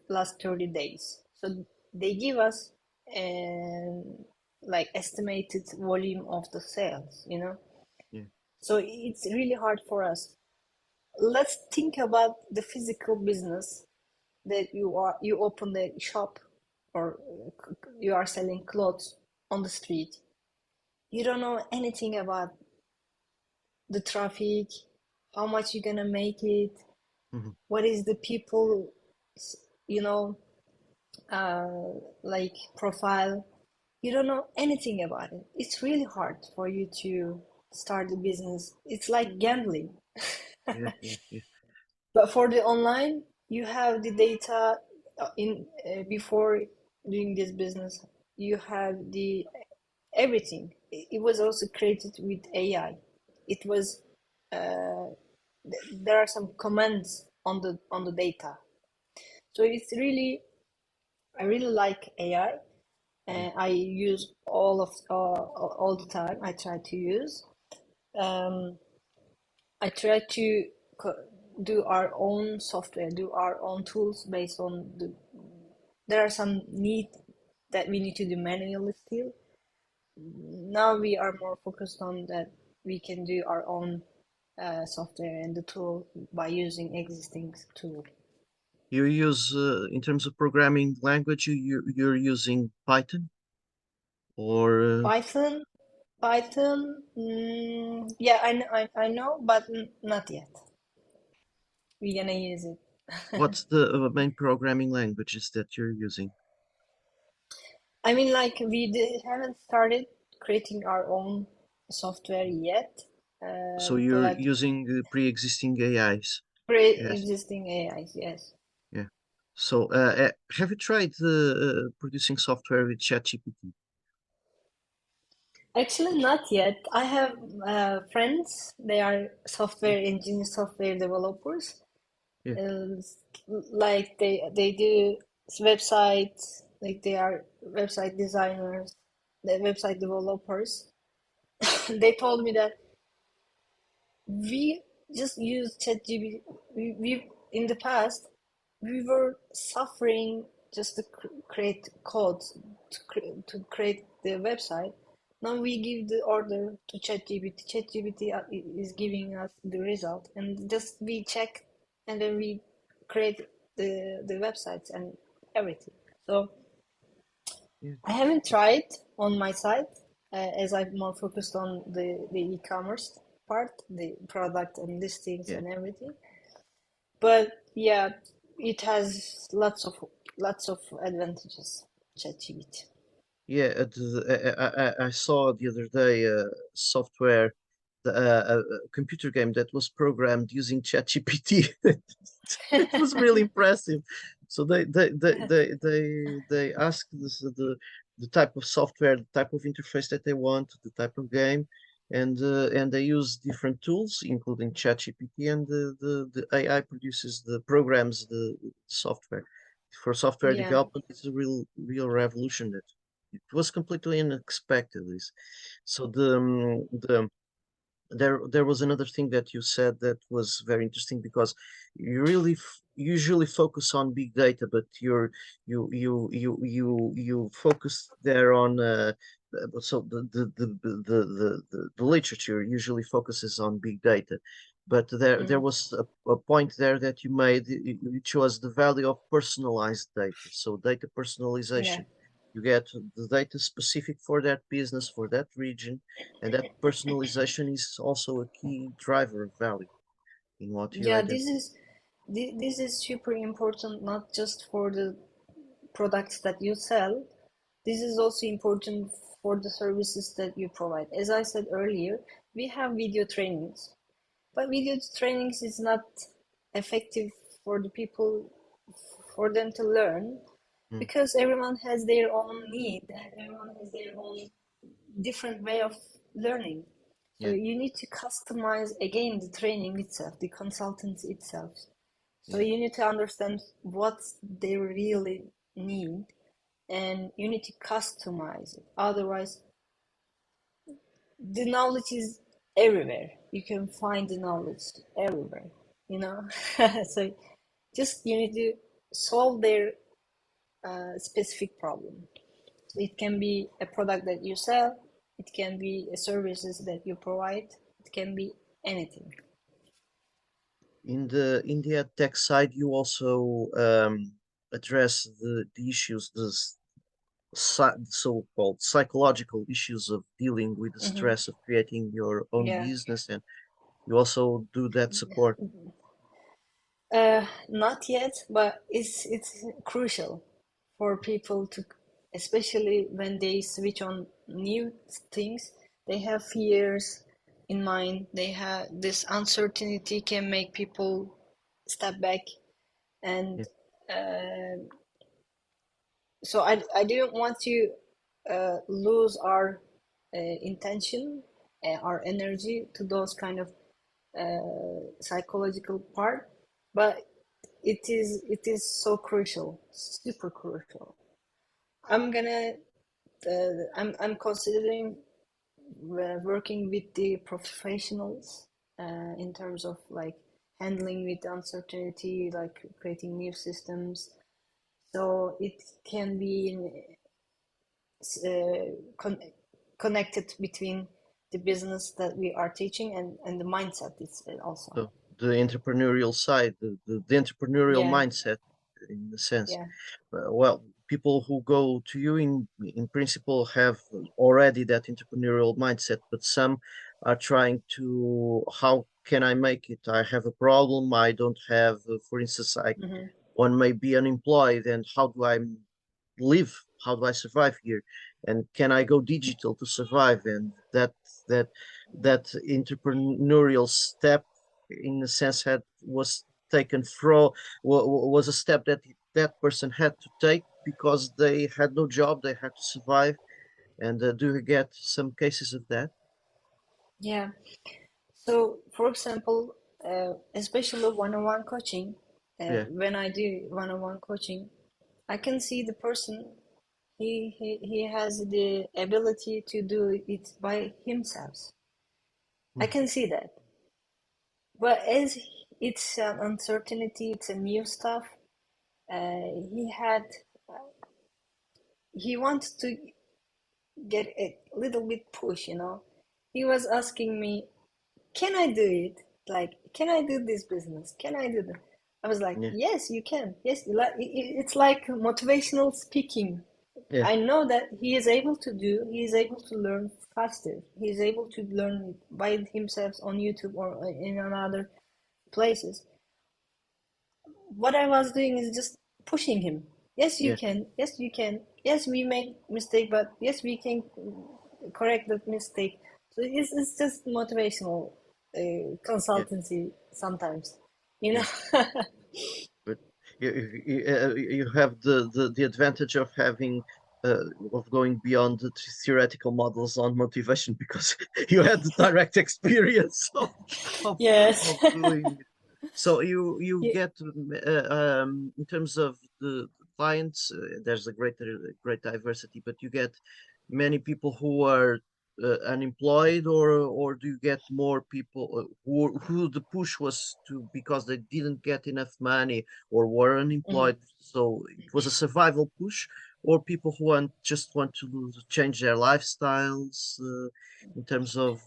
last 30 days. So they give us an like estimated volume of the sales, Yeah. so it's really hard for us. Let's think about the physical business that you open the shop, or you are selling clothes on the street. You don't know anything about the traffic, how much you're gonna make it, Mhm. what is the people, you know, like profile. You don't know anything about it. It's really hard for you to start a business. It's like gambling. Yeah, yeah, yeah. But for the online, you have the data in before doing this business. You have the everything. It was also created with AI. It was there are some commands on the data. So it's really I really like AI, Yeah. and I use all the time. I try to use. Um, I try to do our own software, do our own tools based on the. There are some need that we need to do manually still. Now we are more focused on that we can do our own software and the tool by using existing tool. You use in terms of programming language, you're using Python or Python, Python, yeah, I know, but not yet. We're gonna use it. what's the main programming languages that you're using? I mean, like haven't started creating our own software yet, So you're but using pre-existing AIs. Yes. pre-existing AIs, yes. Yeah. So have you tried producing software with ChatGPT? Actually, not yet. I have friends. They are Yeah. software engineers, software developers. Yeah. Uh, like they do websites. Like they are website designers, the website developers. They told me that we just use ChatGPT. We in the past we were suffering just to create codes to create the website. Now we give the order to ChatGPT. ChatGPT is giving us the result, and just we check, and then we create the websites and everything. So Yeah. I haven't tried on my side, as I'm more focused on the e-commerce part, the product and listings Yeah. and everything. But yeah, it has lots of advantages, ChatGPT. Yeah, I saw the other day software, a computer game that was programmed using ChatGPT. It was really impressive. So they asked the type of software, the type of interface that they want, the type of game, and they use different tools, including ChatGPT, and the AI produces the programs, the software. For software Yeah, development, it's a real revolution that it was completely unexpected. This. So there was another thing that you said that was very interesting because you really usually focus on big data, but you focus there on so the literature usually focuses on big data, but there Mhm. was a point there that you made, which was the value of personalized data. So data Yeah. personalization. You get the data specific for that business, for that region, and that personalization is also a key driver of value in what you Yeah, identify. this is super important, not just for the products that you sell. This is also important for the services that you provide. As I said earlier, we have video trainings, but video trainings is not effective for the people, for them to learn, Mm, because everyone has their own need, everyone has their own different way of learning. So yeah, you need to customize again the training itself, the consultants itself. So yeah, you need to understand what they really need, and you need to customize it. Otherwise, the knowledge is everywhere. You can find the knowledge everywhere, you know? So just you need to solve their specific problem. So it can be a product that you sell, it can be a services that you provide, it can be anything. in the ed tech side, you also address the issues, so-called psychological issues of dealing with the Hmm. stress of creating your own Yeah. business, and you also do that support. Not yet, but it's crucial for people to, especially when they switch on new things, they have fears in mind. They have this uncertainty can make people step back, and Yeah, so I didn't want to lose our intention, our energy to those kind of psychological part, but it is so crucial, super crucial. I'm gonna I'm considering working with the professionals in terms of like handling with uncertainty, like creating new systems, so it can be con connected between the business that we are teaching and the mindset is also. so the entrepreneurial side, the entrepreneurial Yeah, mindset, in a sense. yeah. Well, people who go to you in principle have already that entrepreneurial mindset, but some are trying to, how can I make it? I have a problem. I don't have, for instance, I Hmm. one may be unemployed, and how do I live? How do I survive here? And can I go digital to survive? And that that entrepreneurial step, in a sense, had was taken from was a step that that person had to take because they had no job, they had to survive. And do you get some cases of that? Yeah. So, for example, especially one-on-one coaching, Yeah. when I do one-on-one coaching, I can see the person, he has the ability to do it by himself. I Mm, can see that. But as it's an uncertainty, it's a new stuff, he had, he wants to get a little bit push, you know. He was asking me, can I do it? Like, can I do this business? Can I do that? I was like, yeah. yes, you can. Yes, it's like motivational speaking. Yeah. I know that he is able to do, he is able to learn faster. He is able to learn by himself on YouTube or in other places. What I was doing is just pushing him. Yes, you Yeah. can. Yes, you can. Yes, we make mistake, but yes, we can correct that mistake. So it's just motivational Yeah. consultancy sometimes, you Yeah. know. But you have the advantage of having of going beyond the theoretical models on motivation because you had the direct experience of Yes. of doing it. So you Yeah. get in terms of the clients, there's a great diversity, but you get many people who are unemployed, or do you get more people who the push was to because they didn't get enough money or were Mhm. unemployed, so it was a survival push, or people who just want to change their lifestyles in terms of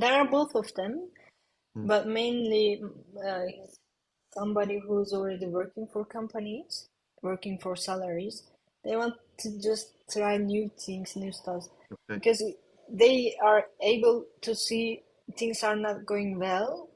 There are both of them, mm, but mainly uh, somebody who's already working for companies, working for salaries. They want to just try new things, new stuff, okay, because they are able to see things are not going well,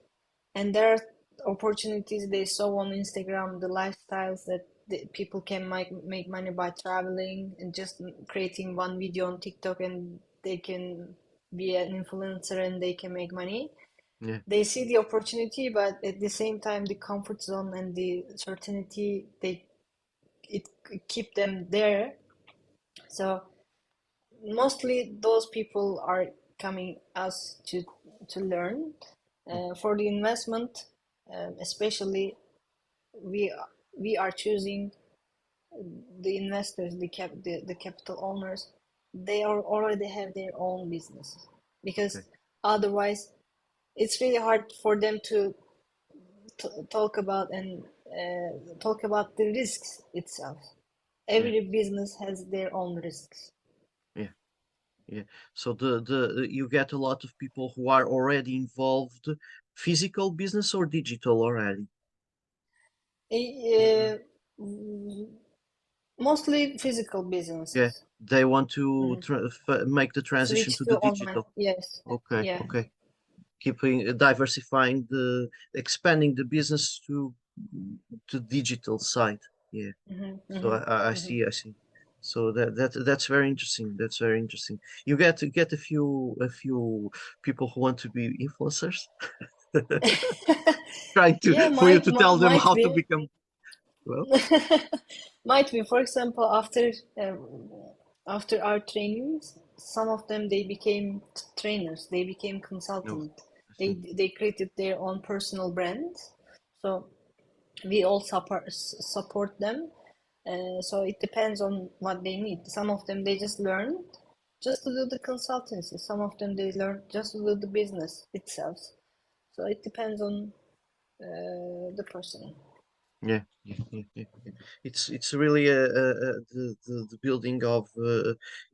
and there are opportunities they saw on Instagram, the lifestyles that the people can make money by traveling and just creating one video on TikTok, and they can be an influencer and they can make money. yeah, They see the opportunity, but at the same time, the comfort zone and the certainty, it keep them there. So mostly those people are coming us to learn. mm, For the investment, especially we we are choosing the investors, the capital owners. They are already have their own businesses, because okay, otherwise it's really hard for them to talk about and talk about the risks itself. yeah, Every business has their own risks. yeah, yeah. So the you get a lot of people who are already involved, physical business or digital already. Uh, Uh, Mostly physical Yeah, businesses. they want to Mhm. make the transition Switch to to the online. digital. Yes. Okay, Yeah. okay. Keeping diversifying expanding the business to digital side. Yeah. Hmm. So Hmm. I Hmm. see, I see. So that's very interesting. That's very interesting. You get to get a few people who want to be influencers, trying to Yeah, for you to tell them might how to be. become well. Might be. For example, after our trainings, some of them they became trainers. They became No, consultant. I see. They created their own personal brands. So we all support them. So it depends on what they need. Some of them they just learn just to do the consultancy. Some of them they learn just to do the business itself. So it depends on the person. Yeah, yeah, yeah, yeah, yeah. It's really the building of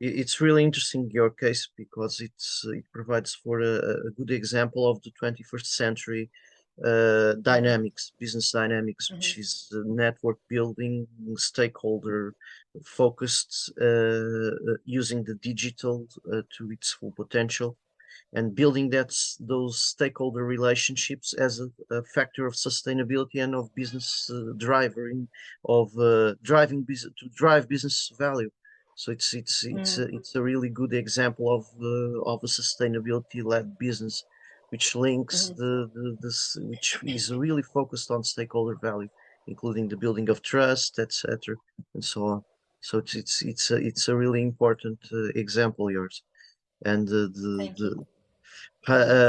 it's really interesting your case because it provides for a good example of the 21st century Hmm. dynamics, business dynamics, Hmm. which is network building, stakeholder focused, using the digital to its full potential and building those stakeholder relationships as a factor of sustainability and of business driver of driving business to drive business value. So it's a really good example of a sustainability led business, which links Hmm. this which is really focused on stakeholder value, including the building of trust, etc., and so on. So it's a really important example yours, and Thank you.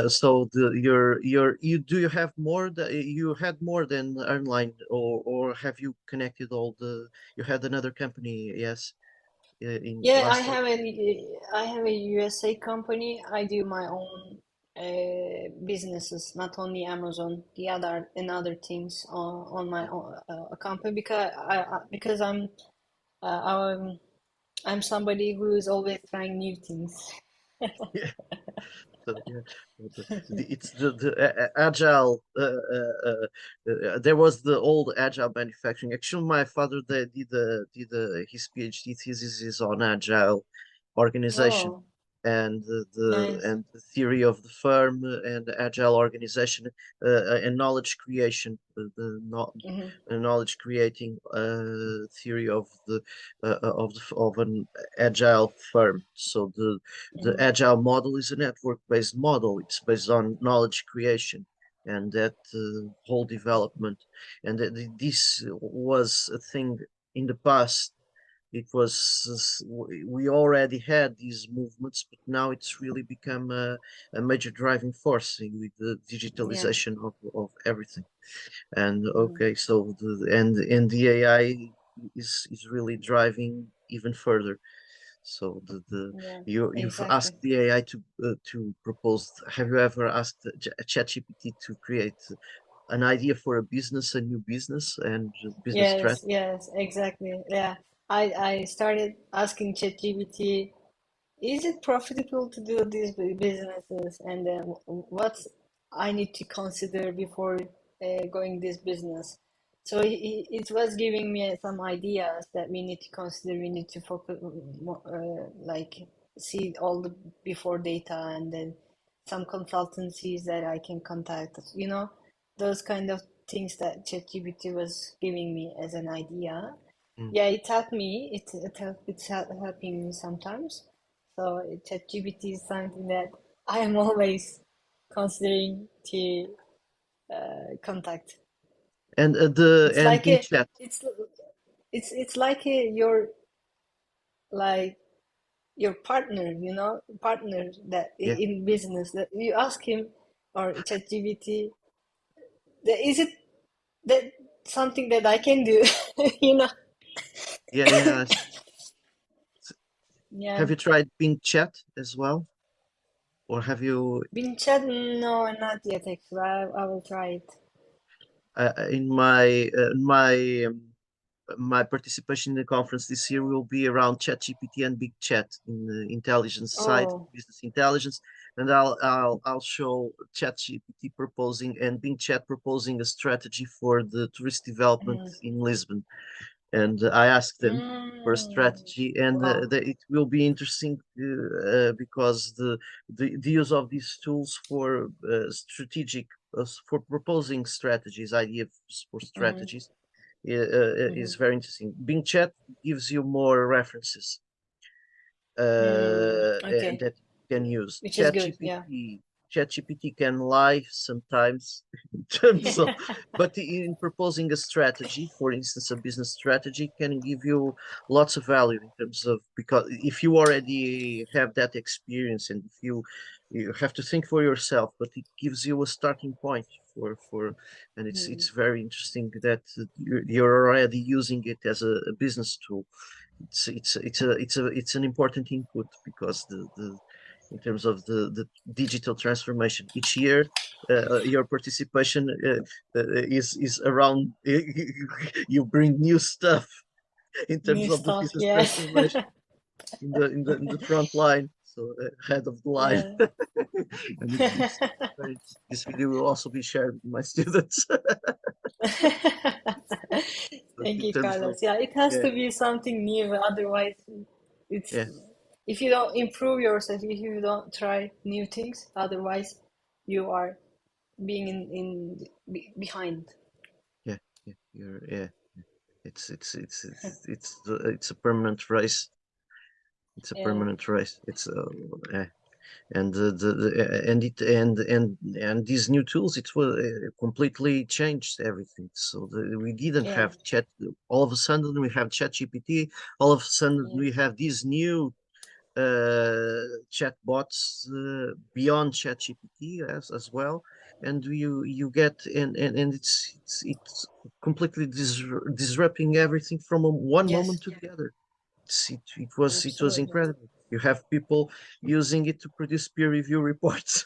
so you do you have more that you had more than Earnline, or have you connected all the you had another company, yes, in Yeah, last time. I have a USA company. I do my own businesses, not only Amazon, the other and other things on my own company, because I'm somebody who is always trying new things. Yeah. So yeah, it's the agile. There was the old agile manufacturing. Actually, my father his PhD thesis is on agile organization Oh, and nice. the theory of the firm and agile organization and knowledge creation, Hmm. knowledge creating theory of an agile firm. So the Hmm. agile model is a network-based model. It's based on knowledge creation and that whole development. And this was a thing in the past. It was we already had these movements, but now it's really become a major driving force with the Yeah. digitalization of everything. And Hmm. okay, so the AI is really driving even further. So Yeah, you've exactly. asked the AI to propose. Have you ever asked ChatGPT to create an idea for a business, a new business, and business Yes, strategy? yes, exactly. Yeah. I started asking ChatGPT, is it profitable to do these businesses? And then what I need to consider before going this business. So it was giving me some ideas that we need to consider. We need to focus, like see all the before data, and then some consultancies that I can contact. Those kind of things that ChatGPT was giving me as an idea. Mm. Yeah, it helped me. It's helping me sometimes. So ChatGPT is something that I am always considering to contact. And the It's and like Bing a Chat. it's like your like your partner, partner that Yeah, in business that you ask him or ChatGPT, is it that something that I can do? You know? yeah, yeah. Yeah. Have you tried Bing Chat as well, or have you? Been chat? No, not yet. Actually, I will try it. In my participation in the conference this year will be around ChatGPT and Big Chat in the intelligence side, Oh. business intelligence, and I'll show ChatGPT proposing and Bing Chat proposing a strategy for the tourist development Mm. in Lisbon. And I asked them for a Mm. strategy, and Wow. it will be interesting because the use of these tools for strategic for proposing strategies, ideas for Mm. strategies Mm-hmm. is very interesting. Bing Chat gives you more references and Okay, that you can use. which is good. Yeah. ChatGPT can lie sometimes in terms of, but in proposing a strategy, for instance, a business strategy can give you lots of value in terms of, because if you already have that experience and if you have to think for yourself, but it gives you a starting point for and Mm. it's very interesting that you're already using it as a business tool. It's an important input because the in terms of the digital transformation each year your participation is around you bring new stuff in terms New of the stuff. business Yes. transformation in the front line, so head of the line. Yeah. And it's very, this video will also be shared with my students. But Thank in you, terms of, Carlos. Yeah, it has yeah, to be something new. Otherwise, it's yeah, if you don't improve yourself, if you don't try new things, otherwise you are being behind. yeah, yeah, yeah. It's a permanent race. It's a Yeah. permanent race. It's and and it and these new tools it will completely changed everything. So we didn't Yeah. have chat. All of a sudden we have ChatGPT. All of a sudden Yeah. we have these new chatbots beyond ChatGPT as well, and you get and it's completely disrupting everything from one Yes. moment to the other. It was Absolutely. incredible. You have people using it to produce peer review reports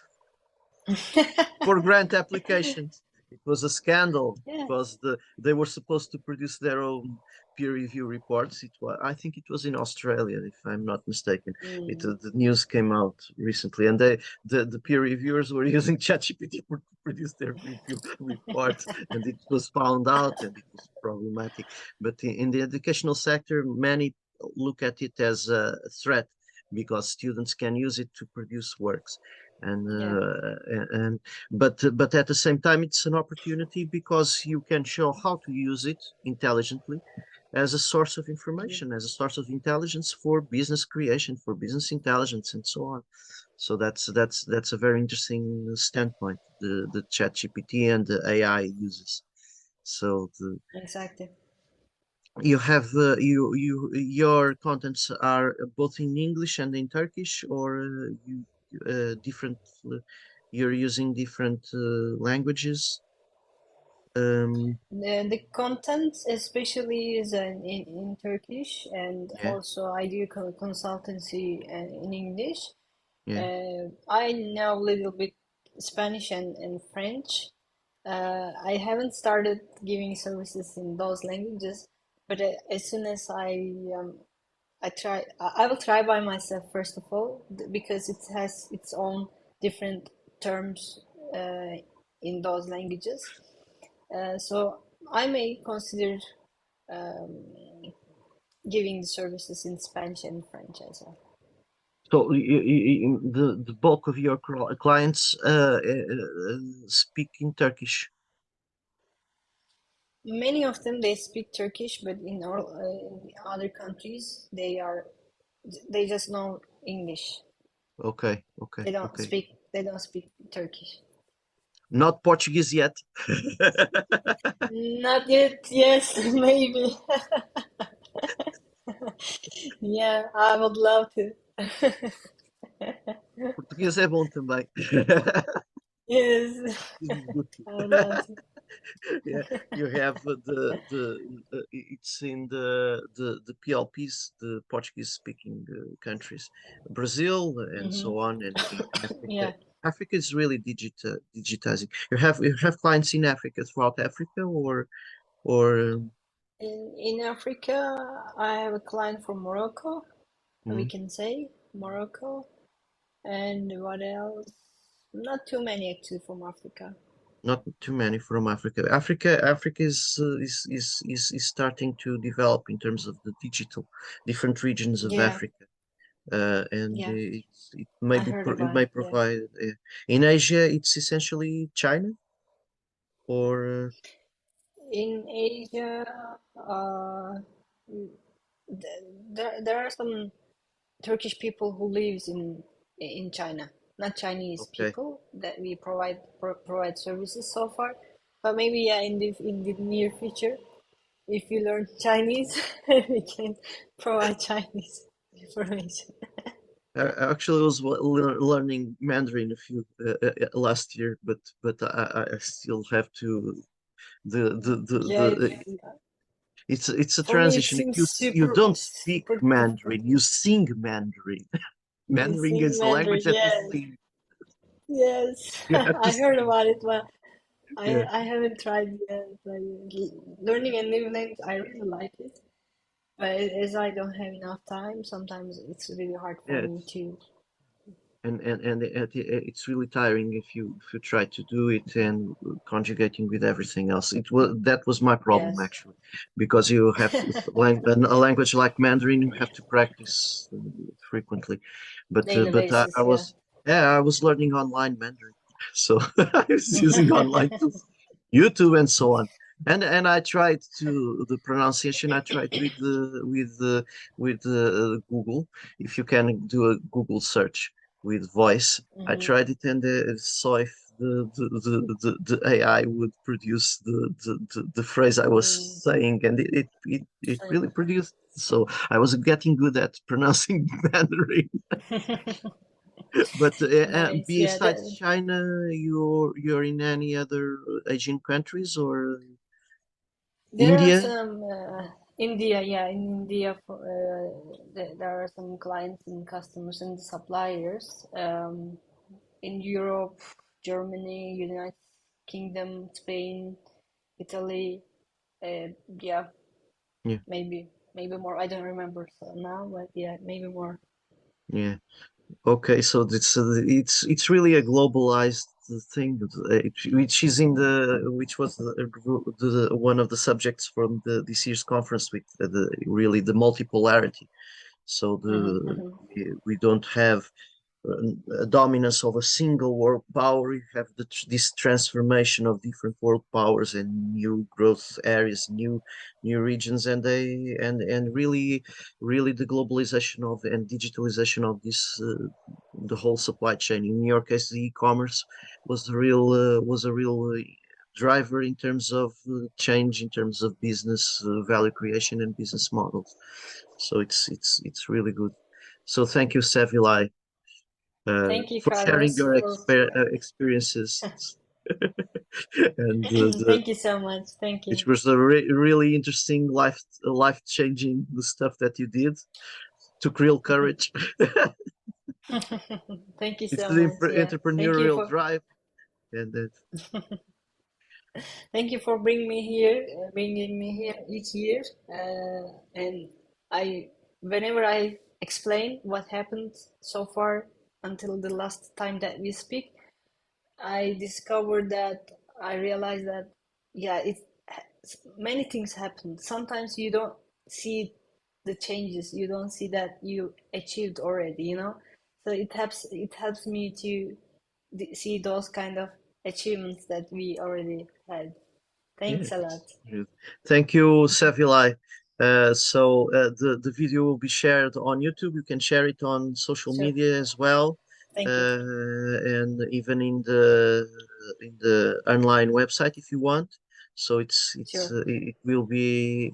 for grant applications. It was a scandal Yeah. because they were supposed to produce their own peer review reports. I think it was in Australia, if I'm not mistaken. Mm. The news came out recently, and the peer reviewers were using ChatGPT to produce their review reports, and it was found out, and it was problematic. But in the educational sector, many look at it as a threat because students can use it to produce works and Yeah. but at the same time it's an opportunity because you can show how to use it intelligently as a source of Mm. information, as a source of intelligence for business creation, for business intelligence, and so on. So that's a very interesting standpoint, the chat gpt and the AI uses. So Exactly. you have your contents are both in English and in Turkish, or you different you're using different languages Um, The content especially is in Turkish, and yeah, also I do consultancy in English. yeah. I know a little bit Spanish and French. I haven't started giving services in those languages, but as soon as I will try by myself first of all, because it has its own different terms in those languages. So I may consider um, giving the services in Spanish and French as well. So the bulk of your clients speak in Turkish. Many of them they speak Turkish, but in other countries they just know English. Okay, okay, okay. They don't speak Turkish. Not Portuguese yet. Not yet. Yes, maybe. Yeah, I would love to. Português é bom também. Yes, I would love to. Yeah, you have it's in the PLPs, the Portuguese speaking countries, Brazil and Hmm. so on, and in Africa. Yeah. Africa is really digitizing. You have clients in Africa, throughout Africa, or In Africa, I have a client from Morocco, we mm, can say Morocco, and what else? Not too many actually from Africa. not too many from Africa. Africa is starting to develop in terms of the digital, different regions of Yeah, Africa. And yeah, I heard it about may it. Yeah. provide in Asia. It's essentially China or In Asia, there are some Turkish people who lives in China, not Chinese okay. people that we provide services so far. But maybe yeah, in the near future, if you learn Chinese, we can provide Chinese information. Actually, I was learning Mandarin a few last year, but I still have to Yeah, it's a for me it transition. seems You don't speak super difficult. Mandarin, you sing Mandarin. You Mandarin sing is the Mandarin, language that you yes, sing. yes. You have to I heard sing. about it, but Yeah. I haven't tried yet. Like, learning a new language, I really like it, but as I don't have enough time, sometimes it's really hard for Yeah, me to. it's really tiring if you try to do it and conjugating with everything else. That was my problem Yes, actually, because you have a language like Mandarin, you have to practice frequently. daily But basis, I yeah. was yeah, I was learning online Mandarin, so I was using online tools, YouTube and so on. And I tried to the pronunciation. I tried with Google. If you can do a Google search with voice. I Hmm. tried it and saw if the AI would produce the phrase I was Mm. saying, and it really produced. So I was getting good at pronouncing Mandarin. But Nice, yeah. besides China, you're in any other Asian countries or There are India? some India, yeah, in India, there are some clients and customers and suppliers. In Europe, Germany, United Kingdom, Spain, Italy, uh, yeah, Yeah, maybe more. I don't remember so now, but yeah, maybe more. yeah. Okay, so it's really a globalized thing, which is in the which was one of the subjects from this year's conference with the really the multipolarity. So Hmm. Hmm. we don't have a dominance of a single world power. You have this transformation of different world powers and new growth areas, new regions, and really the globalization of and digitalization of this the whole supply chain. In your case, the e-commerce was a real driver in terms of change, in terms of business value creation and business models. So it's really good. So thank you, Sevilay, Thank you, for sharing Carlos, your for experiences. and Thank you so much. Thank which you. was a really interesting life changing the stuff that you did. Took real courage. Thank you It's so the much. Yeah. Thank you entrepreneurial for drive, and that thank you for bringing me here each year. And I, whenever I explain what happened so far until the last time that we speak, I discovered that I realized that yeah, many things happen. Sometimes you don't see the changes. You don't see that you achieved already, you know. So it helps me to see those kind of achievements that we already had. Thanks a lot. yes. Yes. Thank you, Sevilay. The video will be shared on YouTube. You can share it on social Sure. media as well, Thank you. and even in the online website if you want. So Sure. it will be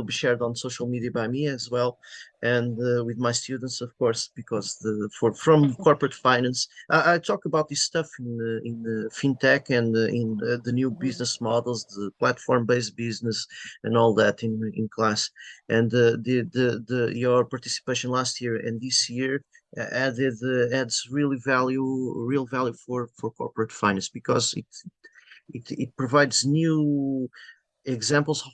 shared on social media by me as well, and with my students, of course, because the for from corporate finance, I talk about this stuff in fintech and in the new Mhm. business models, the platform-based business, and all that in class. And the your participation last year and this year adds real value for corporate finance because it provides new examples of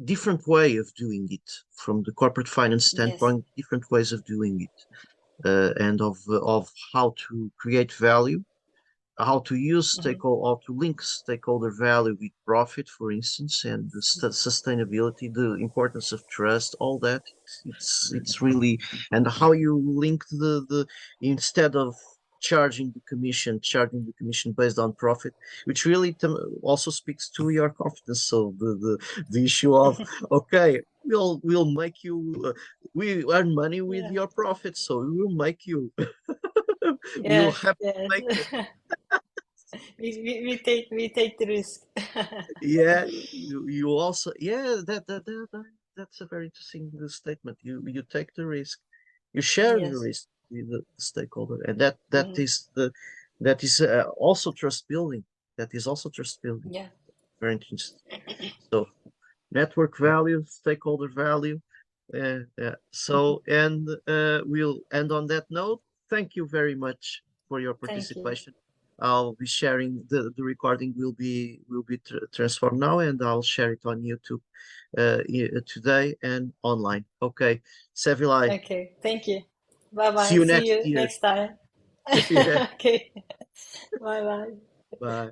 different way of doing it from the corporate finance Yes. standpoint, different ways of doing it, and of how to create value, how to use Mhm. stakeholder, how to link stakeholder value with profit, for instance, and the sustainability, the importance of trust, all that. It's really, and how you link the instead of charging the commission based on profit, which really also speaks to your confidence. So the issue of okay, we'll make you, we earn money with Yeah. your profits, so we will make you, we'll Yes. have to Yes. make you. We take the risk. Yeah, you also, yeah, that's a very interesting statement. You take the risk, you share the Yes. risk with the stakeholder, and that Mhm. is also trust building. That is also trust building. Yeah. Very interesting. So network value, stakeholder value. And we'll end on that note. Thank you very much for your Thank you. participation. I'll be sharing the recording will be transformed now, and I'll share it on YouTube today and online. Okay, Sevilay, Okay. Thank you. Bye see bye. you See next you year. next time. Yeah, Okay. Bye bye. bye.